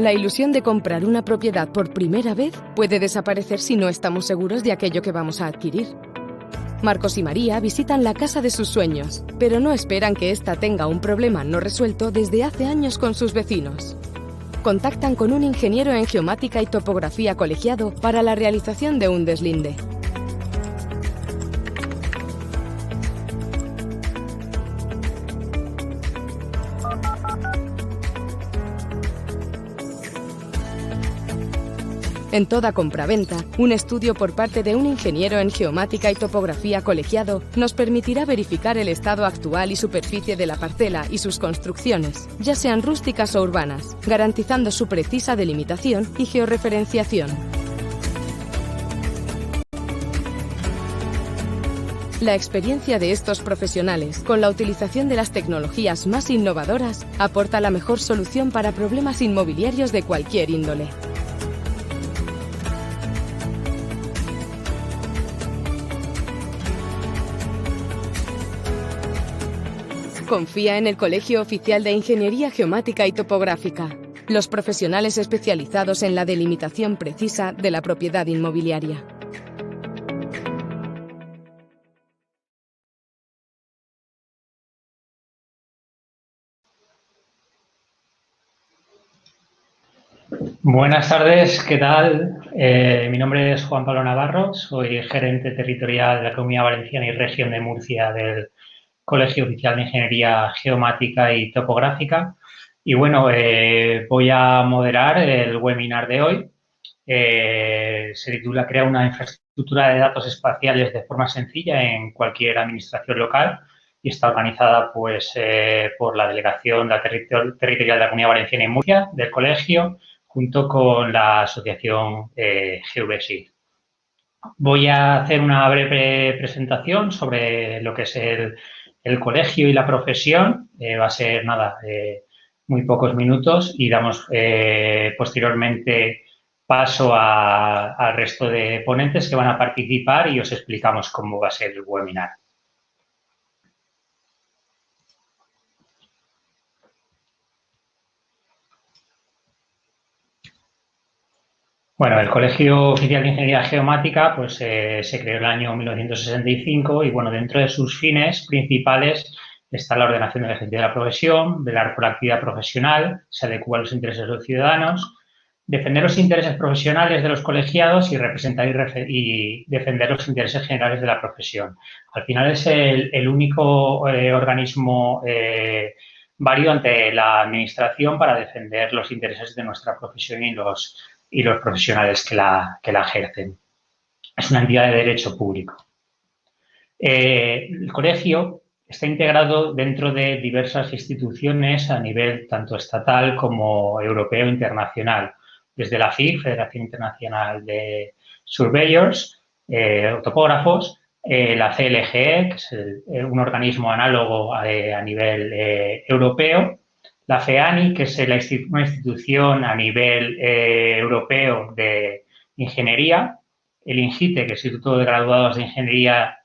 La ilusión de comprar una propiedad por primera vez puede desaparecer si no estamos seguros de aquello que vamos a adquirir. Marcos y María visitan la casa de sus sueños, pero no esperan que ésta tenga un problema no resuelto desde hace años con sus vecinos. Contactan con un ingeniero en geomática y topografía colegiado para la realización de un deslinde. En toda compraventa, un estudio por parte de un ingeniero en geomática y topografía colegiado nos permitirá verificar el estado actual y superficie de la parcela y sus construcciones, ya sean rústicas o urbanas, garantizando su precisa delimitación y georreferenciación. La experiencia de estos profesionales, con la utilización de las tecnologías más innovadoras, aporta la mejor solución para problemas inmobiliarios de cualquier índole. Confía en el Colegio Oficial de Ingeniería Geomática y Topográfica, los profesionales especializados en la delimitación precisa de la propiedad inmobiliaria. Buenas tardes, ¿qué tal? Mi nombre es Juan Pablo Navarro, soy gerente territorial de la Comunidad Valenciana y Región de Murcia del Colegio Oficial de Ingeniería Geomática y Topográfica. Y bueno, voy a moderar el webinar de hoy. Se titula Crea una infraestructura de datos espaciales de forma sencilla en cualquier administración local y está organizada pues, por la Delegación Territorial de la Comunidad Valenciana y Murcia del Colegio, junto con la asociación GVSI. Voy a hacer una breve presentación sobre lo que es el colegio y la profesión. Va a ser, muy pocos minutos y damos posteriormente paso al resto de ponentes que van a participar y os explicamos cómo va a ser el webinar. Bueno, el Colegio Oficial de Ingeniería Geomática pues, se creó en el año 1965 y, bueno, dentro de sus fines principales está la ordenación del ejercicio de la profesión, velar por la actividad profesional, se adecua a los intereses de los ciudadanos, defender los intereses profesionales de los colegiados y representar y defender los intereses generales de la profesión. Al final es el único organismo válido ante la Administración para defender los intereses de nuestra profesión y los profesionales que la ejercen. Es una entidad de derecho público. El colegio está integrado dentro de diversas instituciones a nivel tanto estatal como europeo e internacional, desde la FIG, Federación Internacional de Surveyors, o topógrafos, la CLGE, que es un organismo análogo a nivel europeo, la FEANI, que es una institución a nivel europeo de ingeniería, el INGITE, que es el Instituto de Graduados de Ingeniería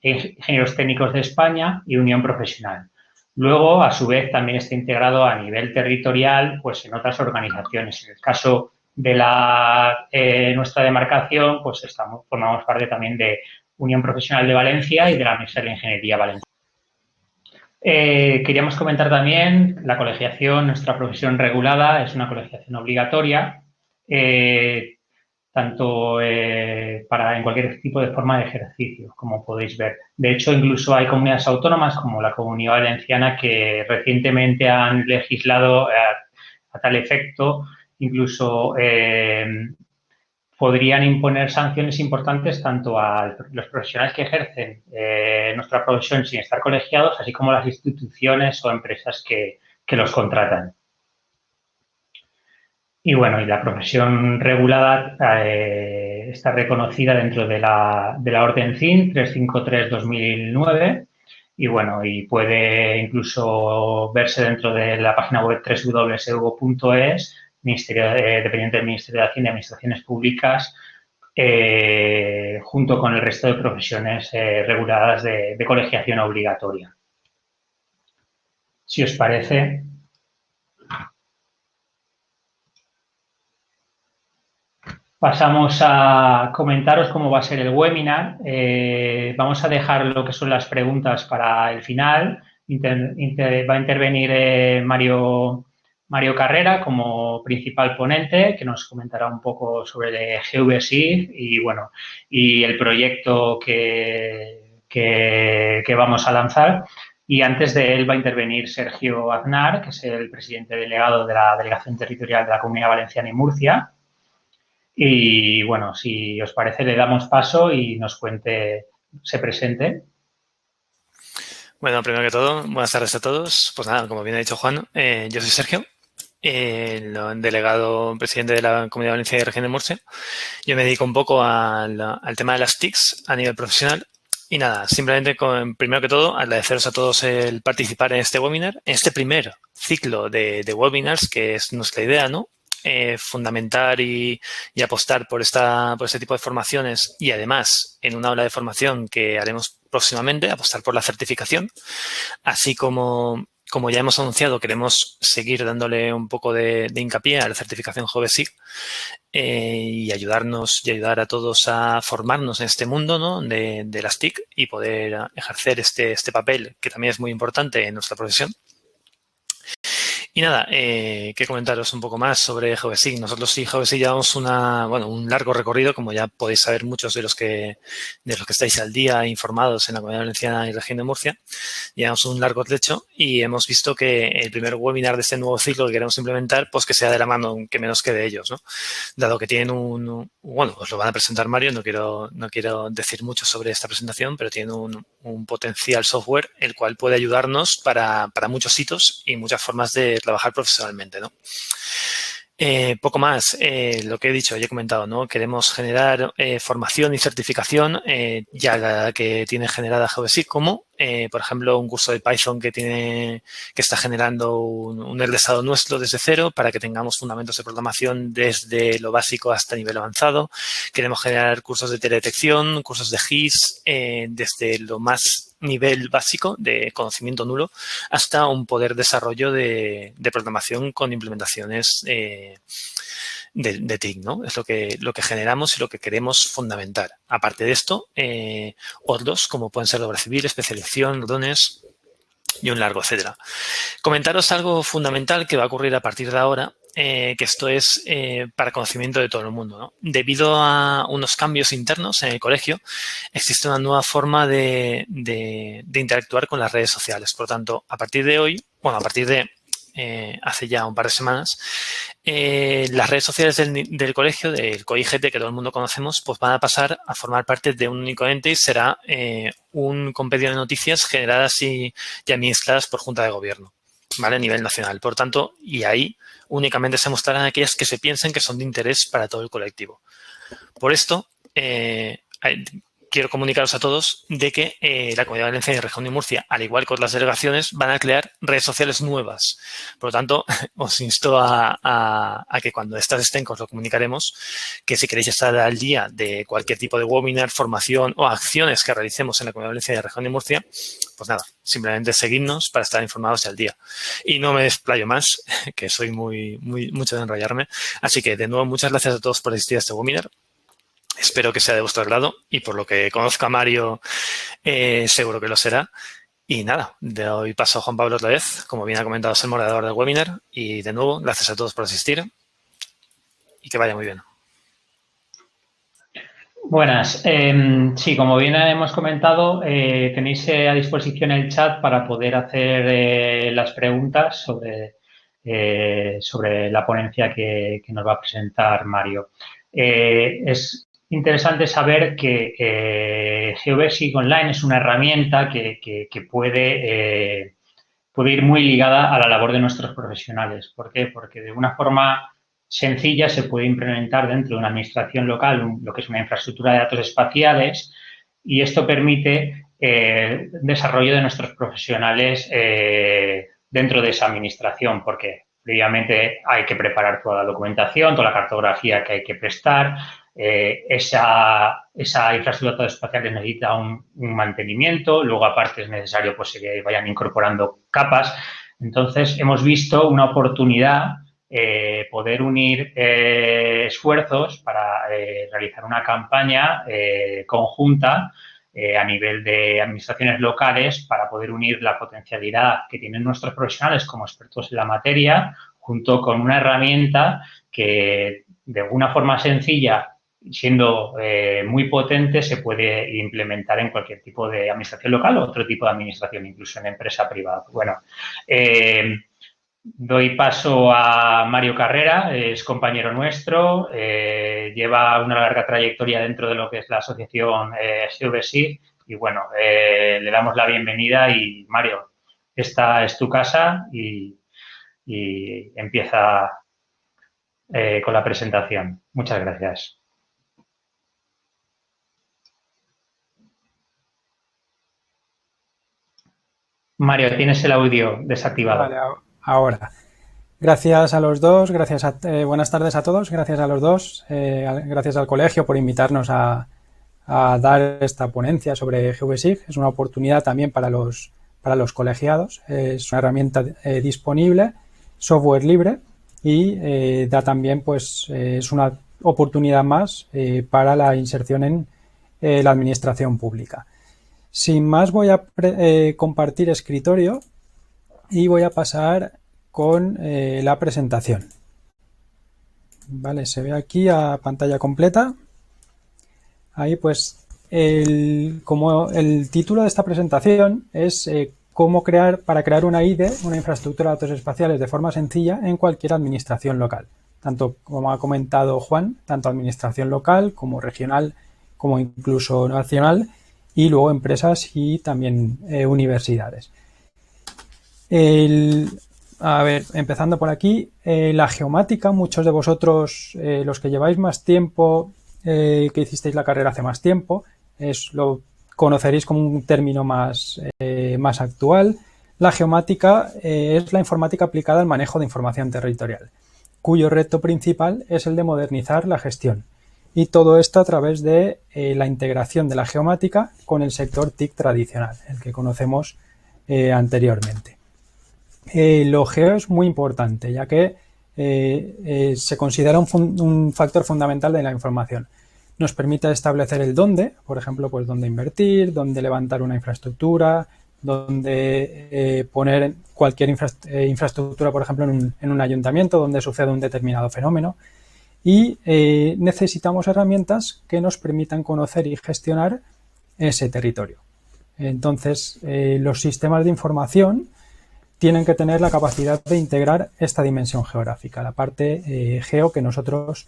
e Ingenieros Técnicos de España, y Unión Profesional. Luego, a su vez, también está integrado a nivel territorial pues, en otras organizaciones. En el caso de nuestra demarcación, pues formamos parte también de Unión Profesional de Valencia y de la Mesa de Ingeniería Valenciana. Queríamos comentar también la colegiación. Nuestra profesión regulada es una colegiación obligatoria, tanto en cualquier tipo de forma de ejercicio, como podéis ver. De hecho, incluso hay comunidades autónomas como la Comunidad Valenciana que recientemente han legislado a tal efecto. Incluso podrían imponer sanciones importantes tanto a los profesionales que ejercen nuestra profesión sin estar colegiados, así como a las instituciones o empresas que los contratan. Y bueno, y la profesión regulada está reconocida dentro de la Orden CIN 353/2009 y bueno, y puede incluso verse dentro de la página web www.eugo.es, dependiente del Ministerio de Hacienda y Administraciones Públicas, junto con el resto de profesiones reguladas de colegiación obligatoria. Si os parece, Pasamos a comentaros cómo va a ser el webinar. Vamos a dejar lo que son las preguntas para el final. Va a intervenir Mario Carrera como principal ponente, que nos comentará un poco sobre el GVSIG y, bueno, y el proyecto que vamos a lanzar. Y antes de él va a intervenir Sergio Aznar, que es el presidente delegado de la Delegación Territorial de la Comunidad Valenciana y Murcia. Y, bueno, si os parece, le damos paso y nos cuente, se presente. Bueno, primero que todo, buenas tardes a todos. Pues nada, como bien ha dicho Juan, yo soy Sergio, el delegado presidente de la Comunidad Valenciana y Región de Murcia. Yo me dedico un poco al tema de las TICs a nivel profesional. Y nada, simplemente primero que todo, agradeceros a todos el participar en este webinar, en este primer ciclo de webinars, que es nuestra idea, ¿no? Fundamentar y apostar por este tipo de formaciones y además en una aula de formación que haremos próximamente, apostar por la certificación, así como ya hemos anunciado, queremos seguir dándole un poco de hincapié a la certificación GVSIG y ayudarnos y ayudar a todos a formarnos en este mundo, ¿no? de las TIC y poder ejercer este papel que también es muy importante en nuestra profesión. Y nada, que comentaros un poco más sobre GVSIG. Nosotros sí, GVSIG llevamos un largo recorrido, como ya podéis saber muchos de los que estáis al día informados en la Comunidad Valenciana y Región de Murcia. Llevamos un largo trecho y hemos visto que el primer webinar de este nuevo ciclo que queremos implementar, pues que sea de la mano, que menos que de ellos, ¿no? Dado que tienen os lo van a presentar Mario, no quiero decir mucho sobre esta presentación, pero tienen un potencial software el cual puede ayudarnos para muchos hitos y muchas formas de trabajar profesionalmente, ¿no? Poco más, lo que he dicho, ya he comentado, ¿no? Queremos generar formación y certificación ya que tiene generada GVSIG, como por ejemplo un curso de Python que está generando un egresado nuestro desde cero para que tengamos fundamentos de programación desde lo básico hasta nivel avanzado. Queremos generar cursos de teledetección, cursos de GIS desde lo más nivel básico de conocimiento nulo hasta un poder desarrollo de programación con implementaciones de TIC, ¿no? Es lo que generamos y lo que queremos fundamentar. Aparte de esto, otros como pueden ser obra civil, especialización, dones y un largo, etcétera. Comentaros algo fundamental que va a ocurrir a partir de ahora, que esto es para conocimiento de todo el mundo, ¿no? Debido a unos cambios internos en el colegio, existe una nueva forma de interactuar con las redes sociales. Por lo tanto, a partir de hace ya un par de semanas, las redes sociales del colegio, del COIGT, que todo el mundo conocemos, pues van a pasar a formar parte de un único ente y será un compendio de noticias generadas y administradas por Junta de Gobierno, ¿vale? A nivel nacional. Por tanto, y ahí únicamente se mostrarán aquellas que se piensen que son de interés para todo el colectivo. Por esto, quiero comunicaros a todos de que la Comunidad Valenciana y Región de Murcia, al igual que otras delegaciones, van a crear redes sociales nuevas. Por lo tanto, os insto a que cuando estas estén, os lo comunicaremos, que si queréis estar al día de cualquier tipo de webinar, formación o acciones que realicemos en la Comunidad Valenciana y Región de Murcia, pues nada, simplemente seguidnos para estar informados y al día. Y no me desplayo más, que soy mucho de enrollarme. Así que, de nuevo, muchas gracias a todos por asistir a este webinar. Espero que sea de vuestro agrado y por lo que conozco a Mario, seguro que lo será. Y nada, de hoy paso a Juan Pablo otra vez, como bien ha comentado, es el moderador del webinar. Y de nuevo, gracias a todos por asistir y que vaya muy bien. Buenas. Sí, como bien hemos comentado, tenéis a disposición el chat para poder hacer las preguntas sobre la ponencia que nos va a presentar Mario. Es interesante saber que GeoBasic Online es una herramienta que puede ir muy ligada a la labor de nuestros profesionales. ¿Por qué? Porque de una forma sencilla se puede implementar dentro de una administración local lo que es una infraestructura de datos espaciales y esto permite el desarrollo de nuestros profesionales dentro de esa administración, porque previamente hay que preparar toda la documentación, toda la cartografía que hay que prestar. Esa infraestructura de datos espaciales necesita un mantenimiento, luego aparte es necesario pues, que vayan incorporando capas. Entonces, hemos visto una oportunidad poder unir esfuerzos para realizar una campaña conjunta a nivel de administraciones locales para poder unir la potencialidad que tienen nuestros profesionales como expertos en la materia junto con una herramienta que de alguna forma sencilla, siendo muy potente, se puede implementar en cualquier tipo de administración local o otro tipo de administración, incluso en empresa privada. Bueno, doy paso a Mario Carrera, es compañero nuestro, lleva una larga trayectoria dentro de lo que es la asociación GVSIG y bueno, le damos la bienvenida y Mario, esta es tu casa y empieza con la presentación. Muchas gracias. Mario, tienes el audio desactivado. Vale, ahora. Gracias a los dos, buenas tardes a todos, gracias a los dos, gracias al colegio por invitarnos a dar esta ponencia sobre GVSIG. Es una oportunidad también para los colegiados, es una herramienta disponible, software libre y da también, pues, es una oportunidad más para la inserción en la administración pública. Sin más, voy a compartir escritorio y voy a pasar con la presentación. Vale, se ve aquí a pantalla completa. Ahí, pues, como el título de esta presentación es para crear una IDE, una infraestructura de datos espaciales de forma sencilla en cualquier administración local. Tanto, como ha comentado Juan, tanto administración local como regional, como incluso nacional, y luego empresas y también universidades. A ver, empezando por aquí, la geomática, muchos de vosotros, los que lleváis más tiempo, que hicisteis la carrera hace más tiempo, lo conoceréis como un término más actual. La geomática es la informática aplicada al manejo de información territorial, cuyo reto principal es el de modernizar la gestión. Y todo esto a través de la integración de la geomática con el sector TIC tradicional, el que conocemos anteriormente. Lo geo es muy importante, ya que se considera un factor fundamental de la información. Nos permite establecer el dónde, por ejemplo, pues dónde invertir, dónde levantar una infraestructura, dónde poner cualquier infraestructura, por ejemplo, en un ayuntamiento donde sucede un determinado fenómeno. Y necesitamos herramientas que nos permitan conocer y gestionar ese territorio. Entonces, los sistemas de información tienen que tener la capacidad de integrar esta dimensión geográfica, la parte geo que nosotros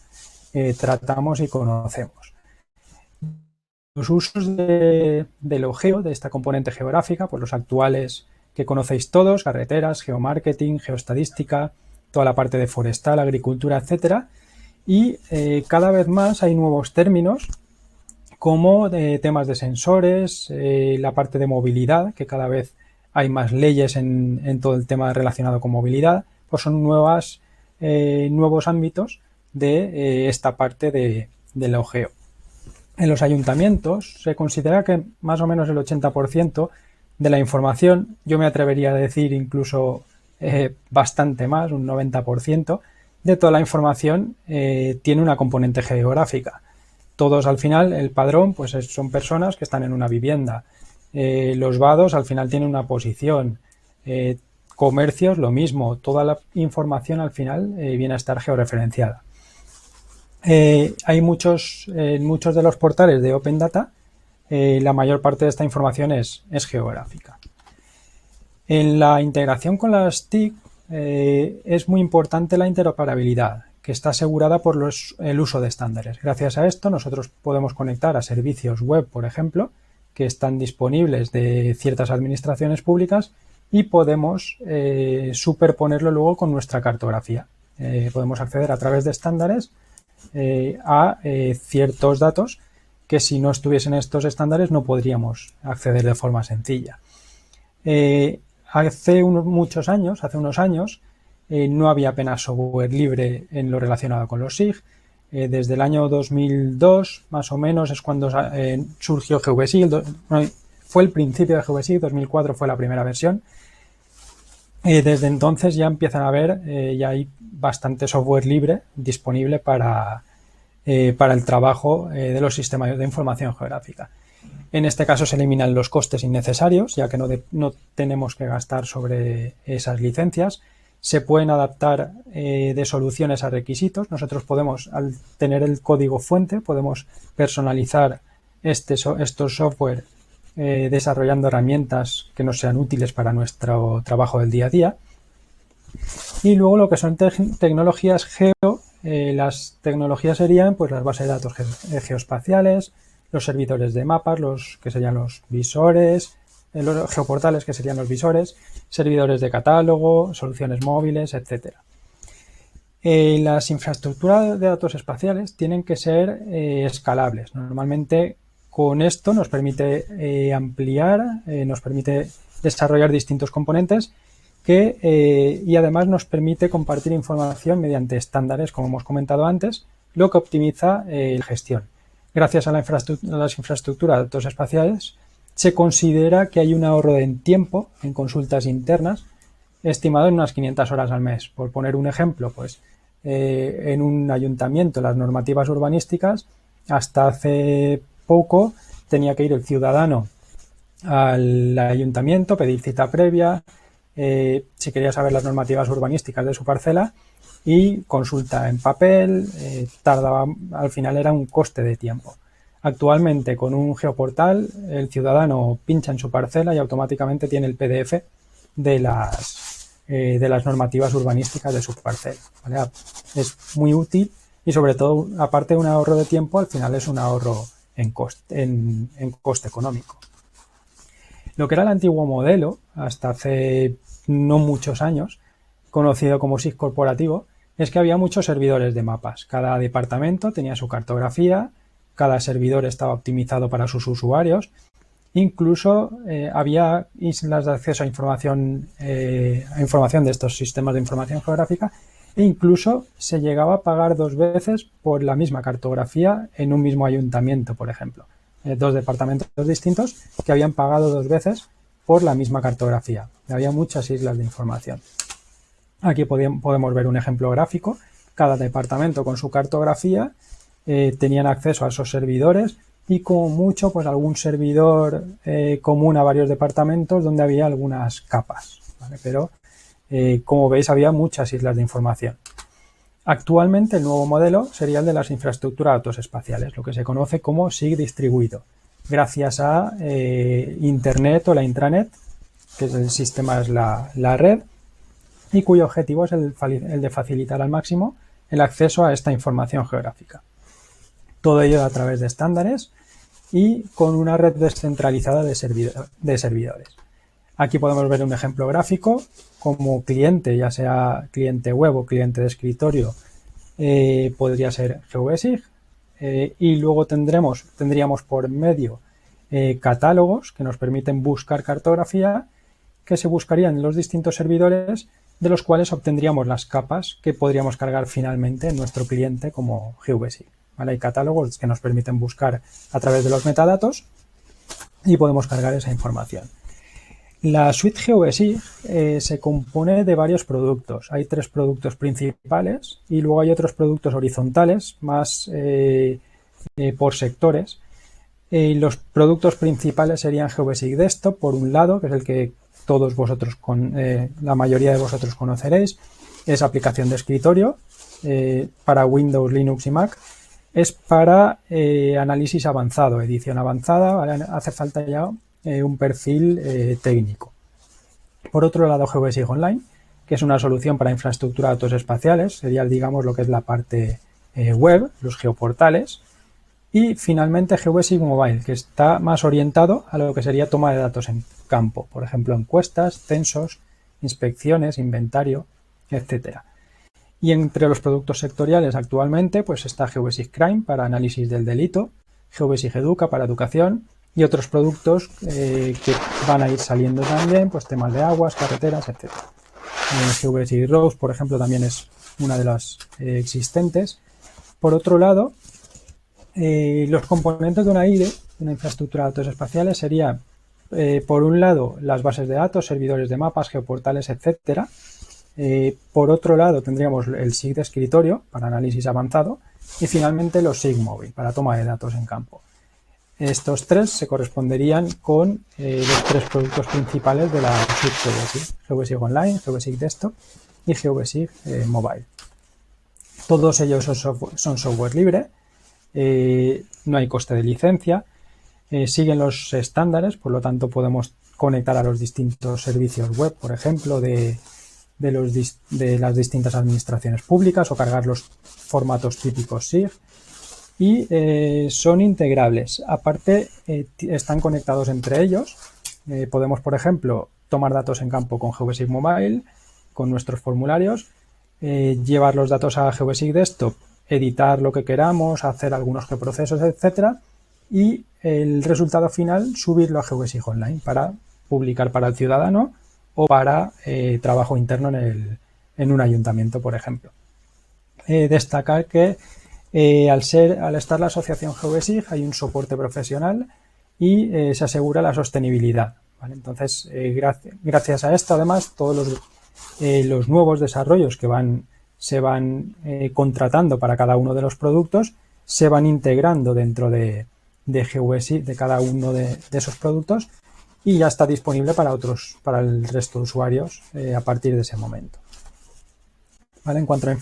tratamos y conocemos. Los usos del geo, de esta componente geográfica, pues los actuales que conocéis todos, carreteras, geomarketing, geoestadística, toda la parte de forestal, agricultura, etcétera. Y cada vez más hay nuevos términos como temas de sensores, la parte de movilidad, que cada vez hay más leyes en todo el tema relacionado con movilidad, pues son nuevos ámbitos de esta parte del geo. En los ayuntamientos se considera que más o menos el 80% de la información, yo me atrevería a decir incluso bastante más, un 90%, de toda la información tiene una componente geográfica. Todos al final, el padrón, pues son personas que están en una vivienda. Los vados al final tienen una posición. Comercios, lo mismo. Toda la información al final viene a estar georreferenciada. Hay muchos de los portales de Open Data, la mayor parte de esta información es geográfica. En la integración con las TIC es muy importante la interoperabilidad, que está asegurada por el uso de estándares. Gracias a esto nosotros podemos conectar a servicios web, por ejemplo, que están disponibles de ciertas administraciones públicas y podemos superponerlo luego con nuestra cartografía. Podemos acceder a través de estándares a ciertos datos que si no estuviesen estos estándares no podríamos acceder de forma sencilla. Hace unos años, no había apenas software libre en lo relacionado con los SIG. Desde el año 2002, más o menos, es cuando surgió GVSIG. Fue el principio de GVSIG, 2004 fue la primera versión. Desde entonces ya empiezan a haber, ya hay bastante software libre disponible para el trabajo de los sistemas de información geográfica. En este caso se eliminan los costes innecesarios, ya que no tenemos que gastar sobre esas licencias. Se pueden adaptar de soluciones a requisitos. Nosotros podemos, al tener el código fuente, podemos personalizar estos software desarrollando herramientas que nos sean útiles para nuestro trabajo del día a día. Y luego lo que son tecnologías geo, las tecnologías serían pues las bases de datos geoespaciales, los servidores de mapas, los que serían los visores, los geoportales, que serían los visores, servidores de catálogo, soluciones móviles, etcétera. Las infraestructuras de datos espaciales tienen que ser escalables. Normalmente con esto nos permite ampliar, nos permite desarrollar distintos componentes y además nos permite compartir información mediante estándares, como hemos comentado antes, lo que optimiza la gestión. Gracias a las infraestructuras de datos espaciales se considera que hay un ahorro en tiempo en consultas internas estimado en unas 500 horas al mes. Por poner un ejemplo, pues en un ayuntamiento las normativas urbanísticas hasta hace poco tenía que ir el ciudadano al ayuntamiento, pedir cita previa, si quería saber las normativas urbanísticas de su parcela, y consulta en papel, tardaba, al final era un coste de tiempo. Actualmente con un geoportal el ciudadano pincha en su parcela y automáticamente tiene el PDF de las normativas urbanísticas de su parcela, ¿vale? Es muy útil y sobre todo, aparte de un ahorro de tiempo, al final es un ahorro en coste económico. Lo que era el antiguo modelo, hasta hace no muchos años, conocido como SIG corporativo, es que había muchos servidores de mapas. Cada departamento tenía su cartografía, cada servidor estaba optimizado para sus usuarios, incluso había islas de acceso a información de estos sistemas de información geográfica, e incluso se llegaba a pagar 2 veces por la misma cartografía en un mismo ayuntamiento, por ejemplo. 2 departamentos distintos que habían pagado 2 veces por la misma cartografía. Había muchas islas de información. Aquí podemos ver un ejemplo gráfico. Cada departamento con su cartografía tenían acceso a esos servidores y como mucho pues algún servidor común a varios departamentos donde había algunas capas, ¿vale? Pero como veis había muchas islas de información. Actualmente el nuevo modelo sería el de las infraestructuras de datos espaciales, lo que se conoce como SIG distribuido, gracias a Internet o la intranet, que es el sistema, es la red, y cuyo objetivo es el de facilitar al máximo el acceso a esta información geográfica. Todo ello a través de estándares y con una red descentralizada de servidores. Aquí podemos ver un ejemplo gráfico como cliente, ya sea cliente web o cliente de escritorio, podría ser GVSIG, y luego tendríamos por medio catálogos que nos permiten buscar cartografía, que se buscarían en los distintos servidores, de los cuales obtendríamos las capas que podríamos cargar finalmente en nuestro cliente como GVSIG. ¿Vale? Hay catálogos que nos permiten buscar a través de los metadatos y podemos cargar esa información. La suite GVSIG se compone de varios productos. Hay 3 productos principales y luego hay otros productos horizontales más por sectores. Los productos principales serían GVSIG Desktop, por un lado, que es el que todos vosotros, la mayoría de vosotros conoceréis. Es aplicación de escritorio para Windows, Linux y Mac. Es para análisis avanzado, edición avanzada, ¿vale? Hace falta ya un perfil técnico. Por otro lado, GVSIG Online, que es una solución para infraestructura de datos espaciales, sería, digamos, lo que es la parte web, los geoportales. Y finalmente GVSIG Mobile, que está más orientado a lo que sería toma de datos en campo, por ejemplo, encuestas, censos, inspecciones, inventario, etcétera. Y entre los productos sectoriales actualmente pues está GVSIG Crime para análisis del delito, GVSIG Educa para educación y otros productos que van a ir saliendo también, pues temas de aguas, carreteras, etc. GVSIG Roads, por ejemplo, también es una de las existentes. Por otro lado, los componentes de una IDE, una infraestructura de datos espaciales, sería por un lado, las bases de datos, servidores de mapas, geoportales, etcétera. Por otro lado, tendríamos el SIG de escritorio para análisis avanzado y finalmente los SIG móvil para toma de datos en campo. Estos tres se corresponderían con los tres productos principales de la suite GVSIG: GVSIG Online, GVSIG Desktop y GVSIG Mobile. Todos ellos son software libre, no hay coste de licencia, siguen los estándares, por lo tanto podemos conectar a los distintos servicios web, por ejemplo, de las distintas administraciones públicas o cargar los formatos típicos SIG. Y son integrables. Aparte, están conectados entre ellos. Podemos, por ejemplo, tomar datos en campo con GVSIG Mobile, con nuestros formularios, llevar los datos a GVSIG Desktop, editar lo que queramos, hacer algunos procesos, etcétera, y el resultado final subirlo a GVSIG Online para publicar para el ciudadano o para trabajo interno en un ayuntamiento, por ejemplo. Destacar que al estar la asociación GVSIG hay un soporte profesional y se asegura la sostenibilidad, ¿vale? Entonces, gracias a esto, además, todos los nuevos desarrollos que se van contratando para cada uno de los productos se van integrando dentro de GVSIG, de cada uno de esos productos, y ya está disponible para el resto de usuarios a partir de ese momento. ¿Vale? En cuanto a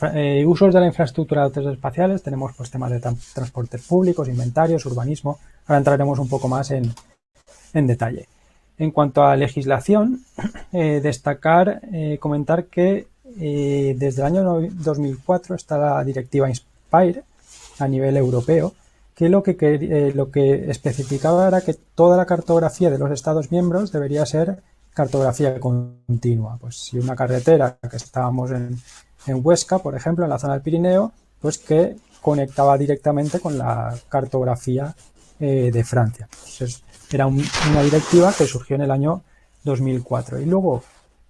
usos de la infraestructura de datos espaciales, tenemos pues temas de transportes públicos, inventarios, urbanismo. Ahora entraremos un poco más en detalle. En cuanto a legislación, comentar que desde el año 2004 está la directiva INSPIRE a nivel europeo, que lo que especificaba era que toda la cartografía de los Estados miembros debería ser cartografía continua. Pues si una carretera que estábamos en Huesca, por ejemplo, en la zona del Pirineo, pues que conectaba directamente con la cartografía de Francia. Entonces, era una directiva que surgió en el año 2004. Y luego,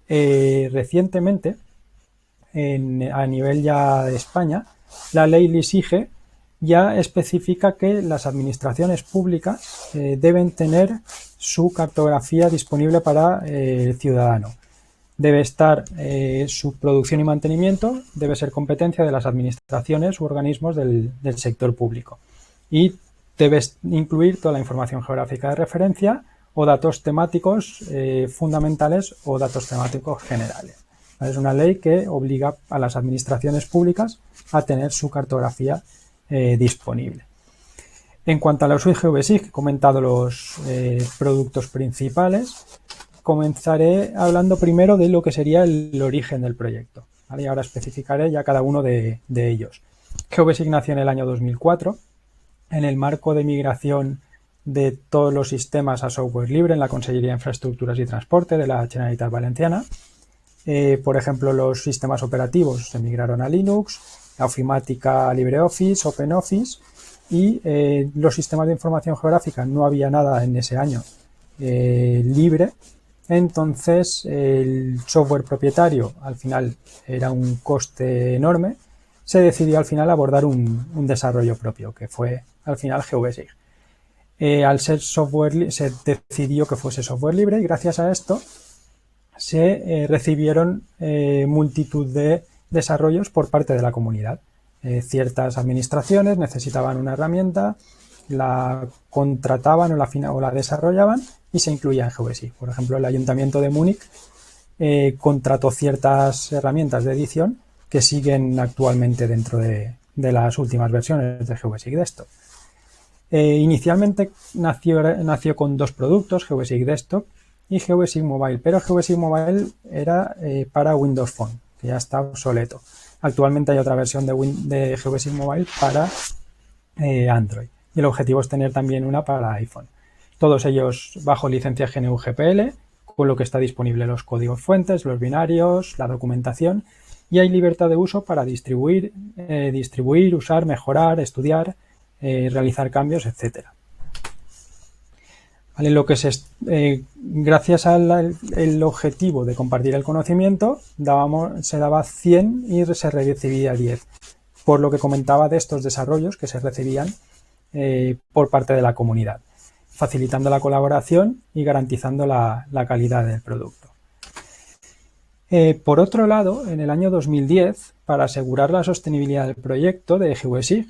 recientemente, a nivel ya de España, la ley LISIGE ya especifica que las administraciones públicas deben tener su cartografía disponible para el ciudadano. Debe estar su producción y mantenimiento, debe ser competencia de las administraciones u organismos del sector público. Y debe incluir toda la información geográfica de referencia o datos temáticos fundamentales o datos temáticos generales. Es una ley que obliga a las administraciones públicas a tener su cartografía disponible. En cuanto a la suite GVSIG, he comentado los productos principales. Comenzaré hablando primero de lo que sería el origen del proyecto, ¿vale? Y ahora especificaré ya cada uno de ellos. GVSIG nació en el año 2004 en el marco de migración de todos los sistemas a software libre en la Consellería de Infraestructuras y Transporte de la Generalitat Valenciana. Por ejemplo, los sistemas operativos se migraron a Linux, la ofimática a LibreOffice, OpenOffice, y los sistemas de información geográfica no había nada en ese año libre. Entonces el software propietario al final era un coste enorme. Se decidió al final abordar un desarrollo propio, que fue al final GVSIG. Al ser software, se decidió que fuese software libre, y gracias a esto se recibieron multitud de desarrollos por parte de la comunidad. Ciertas administraciones necesitaban una herramienta, la contrataban o la desarrollaban y se incluía en GVSIG. Por ejemplo, el Ayuntamiento de Múnich contrató ciertas herramientas de edición que siguen actualmente dentro de las últimas versiones de GVSIG Desktop. Inicialmente nació con dos productos, GVSIG Desktop y GVSIG Mobile, pero GVSIG Mobile era para Windows Phone, que ya está obsoleto. Actualmente hay otra versión de GVSIG Mobile para Android, y el objetivo es tener también una para iPhone. Todos ellos bajo licencia GNU GPL, con lo que está disponible los códigos fuentes, los binarios, la documentación, y hay libertad de uso para distribuir, usar, mejorar, estudiar, realizar cambios, etc. ¿Vale? Gracias al objetivo de compartir el conocimiento, se daba 100 y se recibía 10, por lo que comentaba de estos desarrollos que se recibían por parte de la comunidad. facilitando la colaboración y garantizando la calidad del producto. Por otro lado, en el año 2010, para asegurar la sostenibilidad del proyecto de GWSIG,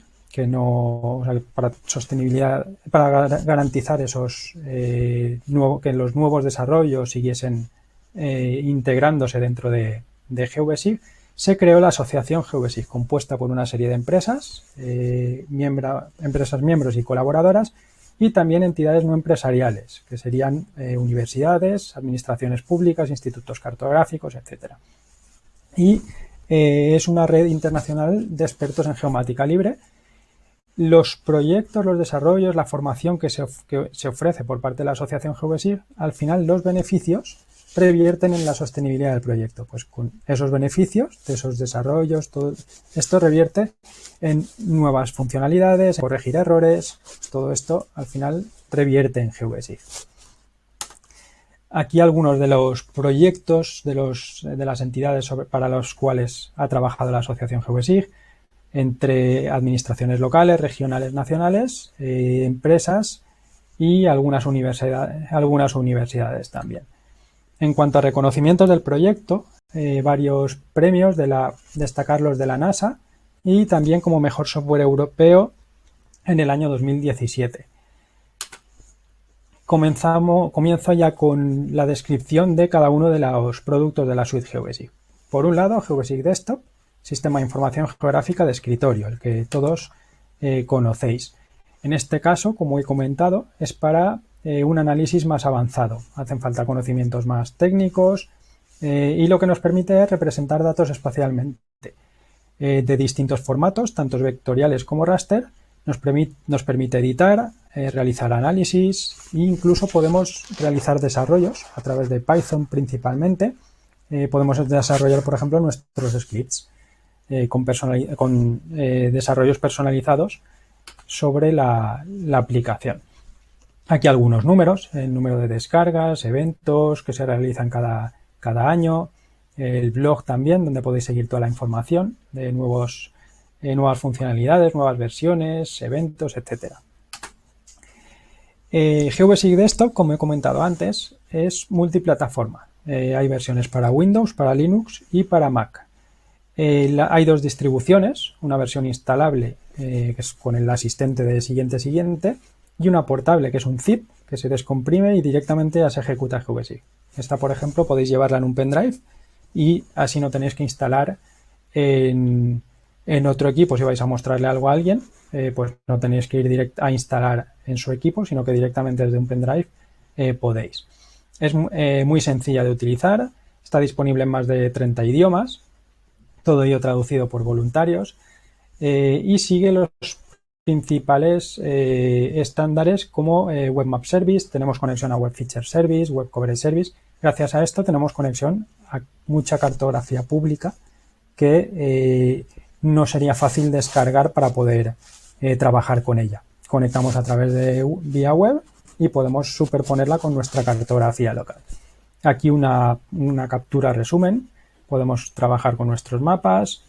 para garantizar que los nuevos desarrollos siguiesen integrándose dentro de GWSIG, se creó la asociación GWSIG, compuesta por una serie de empresas, empresas miembros y colaboradoras, y también entidades no empresariales, que serían universidades, administraciones públicas, institutos cartográficos, etc. Y es una red internacional de expertos en geomática libre. Los proyectos, los desarrollos, la formación que se ofrece por parte de la asociación GWSIG, al final los beneficios revierten en la sostenibilidad del proyecto. Pues con esos beneficios de esos desarrollos, todo esto revierte en nuevas funcionalidades, en corregir errores. Todo esto al final revierte en GWSIG. Aquí algunos de los proyectos de las entidades para los cuales ha trabajado la asociación GWSIG, entre administraciones locales, regionales, nacionales, empresas y algunas universidades también. En cuanto a reconocimientos del proyecto, varios premios, destacar los de la NASA y también como mejor software europeo en el año 2017. Comienzo ya con la descripción de cada uno de los productos de la suite GWSIG. Por un lado, GWSIG Desktop, sistema de información geográfica de escritorio, el que todos conocéis. En este caso, como he comentado, es para un análisis más avanzado. Hacen falta conocimientos más técnicos y lo que nos permite es representar datos espacialmente de distintos formatos, tanto vectoriales como raster. Nos permite editar, realizar análisis e incluso podemos realizar desarrollos a través de Python principalmente. Podemos desarrollar, por ejemplo, nuestros scripts con desarrollos personalizados sobre la aplicación. Aquí algunos números, el número de descargas, eventos que se realizan cada año, el blog también, donde podéis seguir toda la información de nuevas funcionalidades, nuevas versiones, eventos, etc. GWSIG Desktop, como he comentado antes, es multiplataforma. Hay versiones para Windows, para Linux y para Mac. Hay dos distribuciones, una versión instalable que es con el asistente de siguiente, y una portable que es un zip que se descomprime y directamente ya se ejecuta GWSIG. Esta, por ejemplo, podéis llevarla en un pendrive y así no tenéis que instalar en otro equipo. Si vais a mostrarle algo a alguien, pues no tenéis que ir a instalar en su equipo, sino que directamente desde un pendrive podéis. Es muy sencilla de utilizar, está disponible en más de 30 idiomas, todo ello traducido por voluntarios, y sigue los principales estándares como Webmap Service, tenemos conexión a Web Feature Service, Web Coverage Service. Gracias a esto tenemos conexión a mucha cartografía pública que no sería fácil descargar para poder trabajar con ella. Conectamos a través de vía web y podemos superponerla con nuestra cartografía local. Aquí una captura resumen, podemos trabajar con nuestros mapas,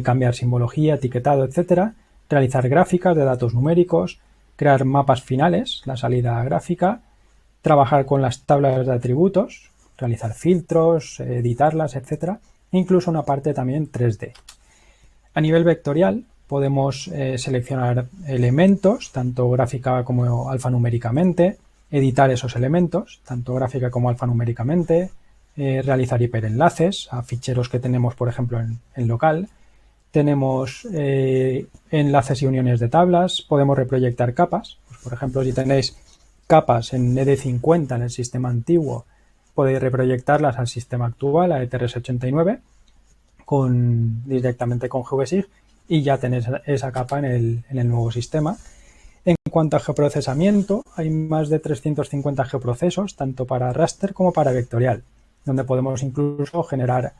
cambiar simbología, etiquetado, etcétera, realizar gráficas de datos numéricos, crear mapas finales, la salida gráfica, trabajar con las tablas de atributos, realizar filtros, editarlas, etcétera, e incluso una parte también 3D. A nivel vectorial podemos seleccionar elementos, tanto gráfica como alfanuméricamente, editar esos elementos, tanto gráfica como alfanuméricamente, realizar hiperenlaces a ficheros que tenemos, por ejemplo, en local. Tenemos enlaces y uniones de tablas, podemos reproyectar capas. Pues, por ejemplo, si tenéis capas en ED50 en el sistema antiguo, podéis reproyectarlas al sistema actual, a ETRS-89, directamente con GWSIG, y ya tenéis esa capa en el nuevo sistema. En cuanto a geoprocesamiento, hay más de 350 geoprocesos, tanto para raster como para vectorial, donde podemos incluso generar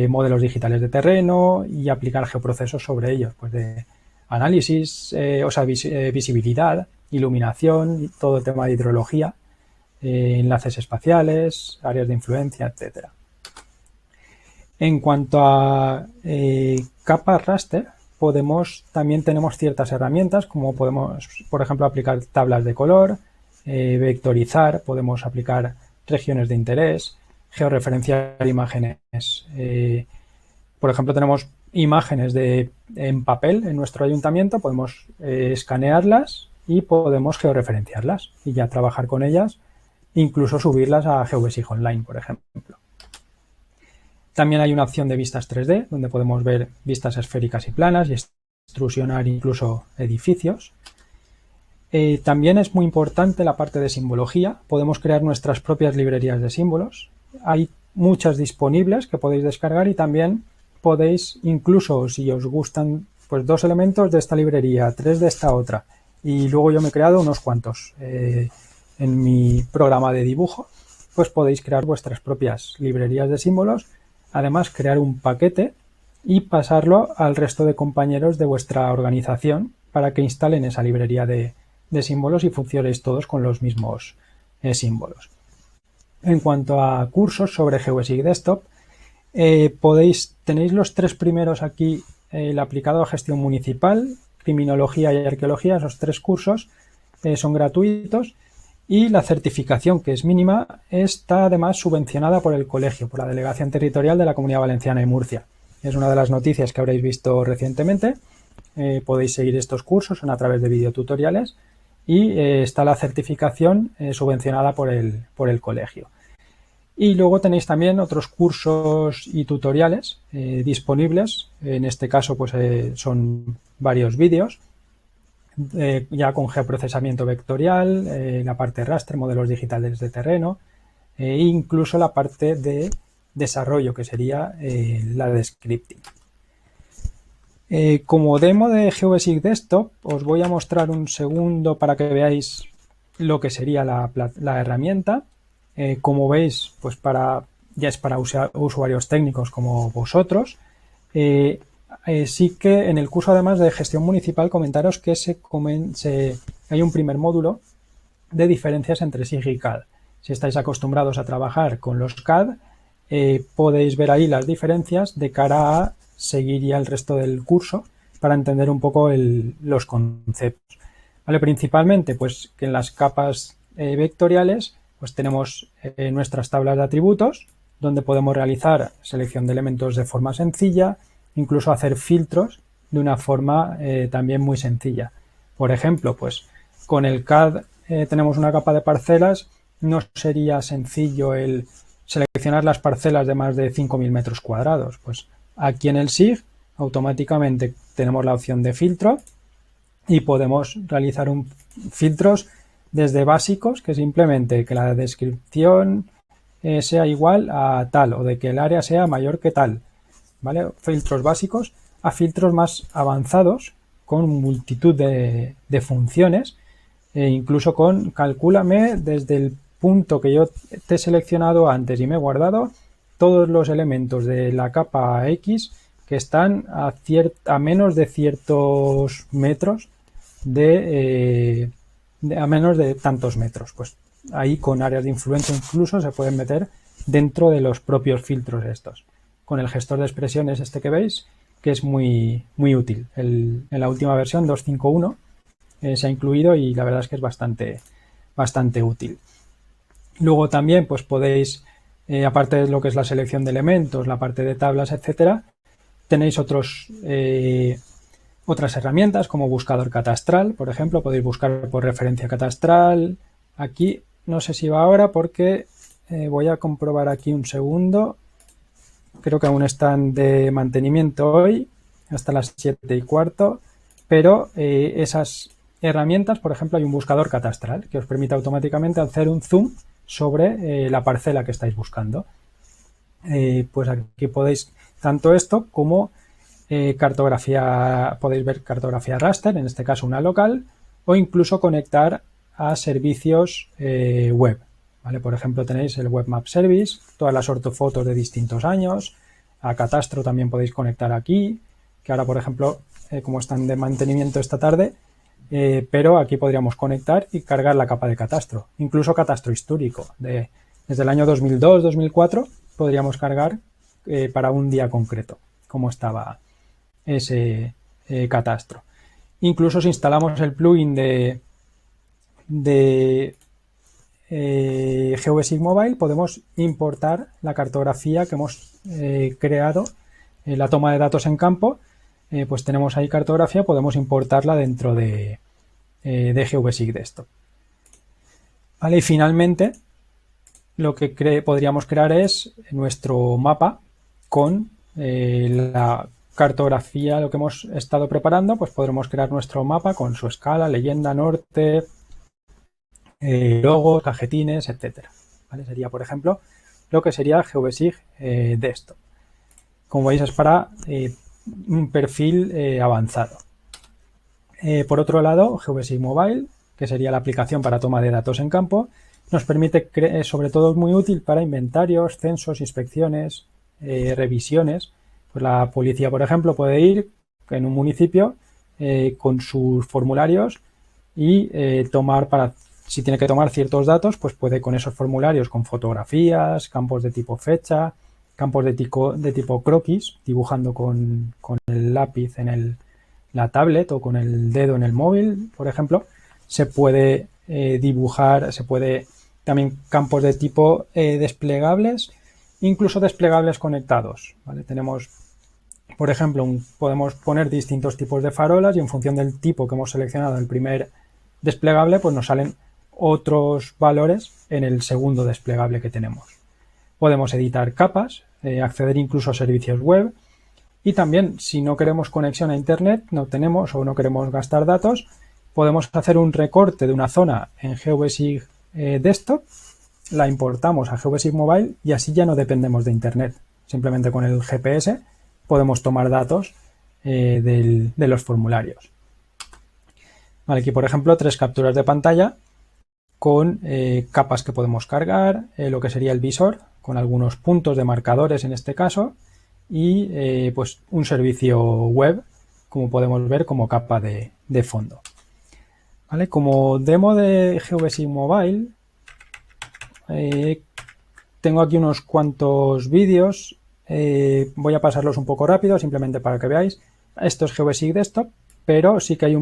modelos digitales de terreno y aplicar geoprocesos sobre ellos, pues de análisis, visibilidad, iluminación, todo el tema de hidrología, enlaces espaciales, áreas de influencia, etcétera. En cuanto a capas raster, también tenemos ciertas herramientas, como podemos, por ejemplo, aplicar tablas de color, vectorizar, podemos aplicar regiones de interés, georreferenciar imágenes. Por ejemplo, tenemos imágenes en papel en nuestro ayuntamiento, podemos escanearlas y podemos georreferenciarlas y ya trabajar con ellas, incluso subirlas a Geovesig Online, por ejemplo. También hay una opción de vistas 3D, donde podemos ver vistas esféricas y planas y extrusionar incluso edificios. También es muy importante la parte de simbología. Podemos crear nuestras propias librerías de símbolos. Hay muchas disponibles que podéis descargar y también podéis, incluso si os gustan pues 2 elementos de esta librería, 3 de esta otra, y luego yo me he creado unos cuantos en mi programa de dibujo, pues podéis crear vuestras propias librerías de símbolos, además crear un paquete y pasarlo al resto de compañeros de vuestra organización para que instalen esa librería de símbolos y funcionéis todos con los mismos símbolos. En cuanto a cursos sobre Geovesig Desktop, tenéis los 3 primeros aquí, el aplicado a gestión municipal, criminología y arqueología. Esos 3 cursos son gratuitos y la certificación, que es mínima, está además subvencionada por el colegio, por la Delegación Territorial de la Comunidad Valenciana y Murcia. Es una de las noticias que habréis visto recientemente. Podéis seguir estos cursos, son a través de videotutoriales y está la certificación subvencionada por el colegio. Y luego tenéis también otros cursos y tutoriales disponibles. En este caso pues son varios vídeos ya con geoprocesamiento vectorial, la parte raster, modelos digitales de terreno e incluso la parte de desarrollo, que sería la de scripting. Como demo de Geovesig Desktop os voy a mostrar un segundo para que veáis lo que sería la herramienta. Como veis, pues ya es para usuarios técnicos como vosotros. Sí que en el curso, además de gestión municipal, comentaros que hay un primer módulo de diferencias entre SIG y CAD. Si estáis acostumbrados a trabajar con los CAD, podéis ver ahí las diferencias de cara a seguir ya el resto del curso para entender un poco los conceptos. ¿Vale? Principalmente, pues que en las capas vectoriales pues tenemos nuestras tablas de atributos, donde podemos realizar selección de elementos de forma sencilla, incluso hacer filtros de una forma también muy sencilla. Por ejemplo, pues con el CAD tenemos una capa de parcelas, no sería sencillo el seleccionar las parcelas de más de 5.000 metros cuadrados. Pues aquí en el SIG automáticamente tenemos la opción de filtro y podemos realizar filtros desde básicos, que simplemente que la descripción sea igual a tal o de que el área sea mayor que tal, ¿vale? Filtros básicos a filtros más avanzados con multitud de funciones incluso con calcúlame desde el punto que yo te he seleccionado antes y me he guardado todos los elementos de la capa X que están a menos de ciertos metros a menos de tantos metros. Pues ahí con áreas de influencia incluso se pueden meter dentro de los propios filtros estos. Con el gestor de expresiones este que veis, que es muy, muy útil. En la última versión 2.5.1 se ha incluido y la verdad es que es bastante útil. Luego también pues podéis, aparte de lo que es la selección de elementos, la parte de tablas, etcétera, tenéis otras herramientas como buscador catastral, por ejemplo, podéis buscar por referencia catastral. Aquí no sé si va ahora porque voy a comprobar aquí un segundo. Creo que aún están de mantenimiento hoy, hasta las 7:15, pero esas herramientas, por ejemplo, hay un buscador catastral que os permite automáticamente hacer un zoom sobre la parcela que estáis buscando. Pues aquí podéis tanto esto como cartografía, podéis ver cartografía raster, en este caso una local, o incluso conectar a servicios web. ¿Vale? Por ejemplo, tenéis el Web Map Service, todas las ortofotos de distintos años, a Catastro también podéis conectar aquí, que ahora, por ejemplo, como están de mantenimiento esta tarde, pero aquí podríamos conectar y cargar la capa de Catastro, incluso Catastro histórico. Desde el año 2002-2004 podríamos cargar para un día concreto, cómo estaba ese catastro. Incluso si instalamos el plugin de Geobasic Mobile, podemos importar la cartografía que hemos creado, la toma de datos en campo. Pues tenemos ahí cartografía, podemos importarla dentro de Geobasic Desktop. Vale, y finalmente lo que podríamos crear es nuestro mapa con la cartografía, lo que hemos estado preparando. Pues podremos crear nuestro mapa con su escala, leyenda, norte, logos, cajetines, etcétera. ¿Vale? Sería, por ejemplo, lo que sería Geobasic Desktop. Como veis, es para un perfil avanzado. Por otro lado, Geobasic Mobile, que sería la aplicación para toma de datos en campo, nos permite, sobre todo es muy útil para inventarios, censos, inspecciones, revisiones. Pues la policía, por ejemplo, puede ir en un municipio con sus formularios y si tiene que tomar ciertos datos, pues puede con esos formularios, con fotografías, campos de tipo fecha, campos de tipo croquis, dibujando con el lápiz en la tablet o con el dedo en el móvil, por ejemplo, se puede dibujar, también campos de tipo desplegables, incluso desplegables conectados, ¿vale? Tenemos, por ejemplo, podemos poner distintos tipos de farolas y en función del tipo que hemos seleccionado en el primer desplegable, pues nos salen otros valores en el segundo desplegable que tenemos. Podemos editar capas, acceder incluso a servicios web y también, si no queremos conexión a internet, no tenemos o no queremos gastar datos, podemos hacer un recorte de una zona en Geobasic Desktop, la importamos a Geobasic Mobile y así ya no dependemos de internet. Simplemente con el GPS podemos tomar datos de los formularios. Vale, aquí, por ejemplo, 3 capturas de pantalla con capas que podemos cargar, lo que sería el visor, con algunos puntos de marcadores en este caso, y pues un servicio web, como podemos ver, como capa de fondo. ¿Vale? Como demo de Geobasic Mobile, tengo aquí unos cuantos vídeos, voy a pasarlos un poco rápido, simplemente para que veáis. Esto es Geobasic Desktop, pero sí que hay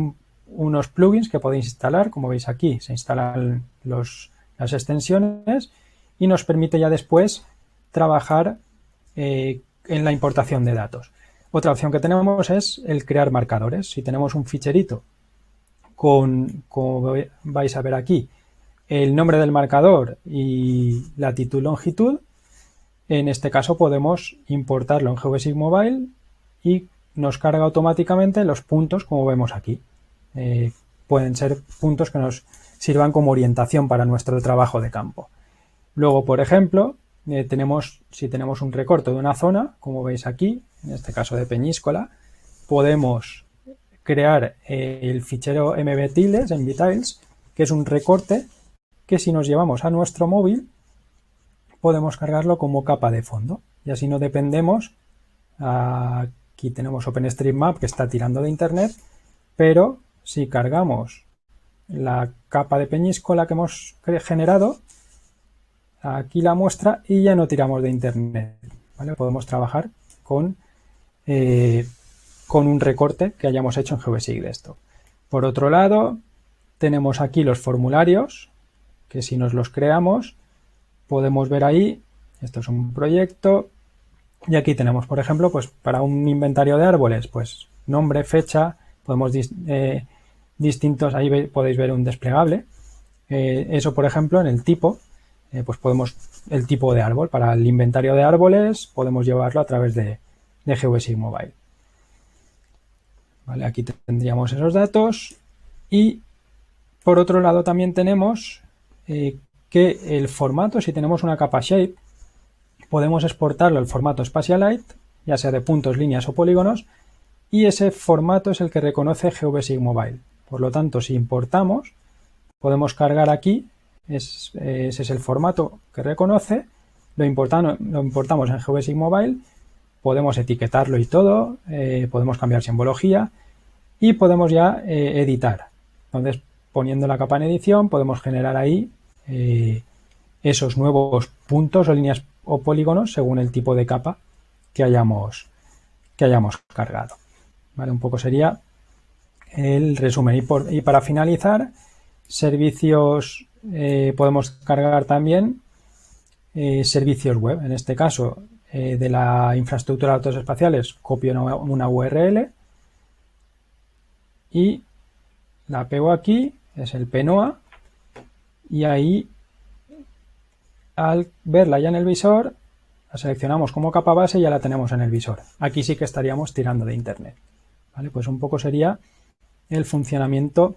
unos plugins que podéis instalar, como veis aquí, se instalan las extensiones y nos permite ya después trabajar en la importación de datos. Otra opción que tenemos es el crear marcadores. Si tenemos un ficherito como vais a ver aquí, el nombre del marcador y latitud, longitud, en este caso podemos importarlo en Geobasic Mobile y nos carga automáticamente los puntos como vemos aquí. Pueden ser puntos que nos sirvan como orientación para nuestro trabajo de campo. Luego, por ejemplo, si tenemos un recorte de una zona, como veis aquí, en este caso de Peñíscola, podemos crear el fichero mbtiles en Vtiles, que es un recorte que si nos llevamos a nuestro móvil podemos cargarlo como capa de fondo y así no dependemos. Aquí tenemos OpenStreetMap que está tirando de internet, pero si cargamos la capa de Peñíscola que hemos generado, aquí la muestra y ya no tiramos de internet, ¿vale? Podemos trabajar con un recorte que hayamos hecho en Geobasic Desktop. Por otro lado, tenemos aquí los formularios, que si nos los creamos, podemos ver ahí, esto es un proyecto, y aquí tenemos, por ejemplo, pues para un inventario de árboles, pues nombre, fecha, podemos distintos, ahí podéis ver un desplegable. Eso, por ejemplo, en el tipo, pues podemos, el tipo de árbol, para el inventario de árboles, podemos llevarlo a través de Geobasic Mobile. Vale, aquí tendríamos esos datos y por otro lado también tenemos que el formato, si tenemos una capa shape, podemos exportarlo al formato Spatialite, ya sea de puntos, líneas o polígonos, y ese formato es el que reconoce Geobasic Mobile. Por lo tanto, si importamos, podemos cargar aquí, ese es el formato que reconoce, lo importamos en Geobasic Mobile, podemos etiquetarlo y todo, podemos cambiar simbología y podemos ya editar. Entonces, poniendo la capa en edición, podemos generar ahí esos nuevos puntos o líneas o polígonos según el tipo de capa que hayamos cargado. ¿vale? Un poco sería el resumen. Y para finalizar, servicios, podemos cargar también servicios web. En este caso, de la infraestructura de datos espaciales, copio una URL y la pego aquí, es el PNOA, y ahí, al verla ya en el visor, la seleccionamos como capa base y ya la tenemos en el visor. Aquí sí que estaríamos tirando de internet, ¿vale? Pues un poco sería el funcionamiento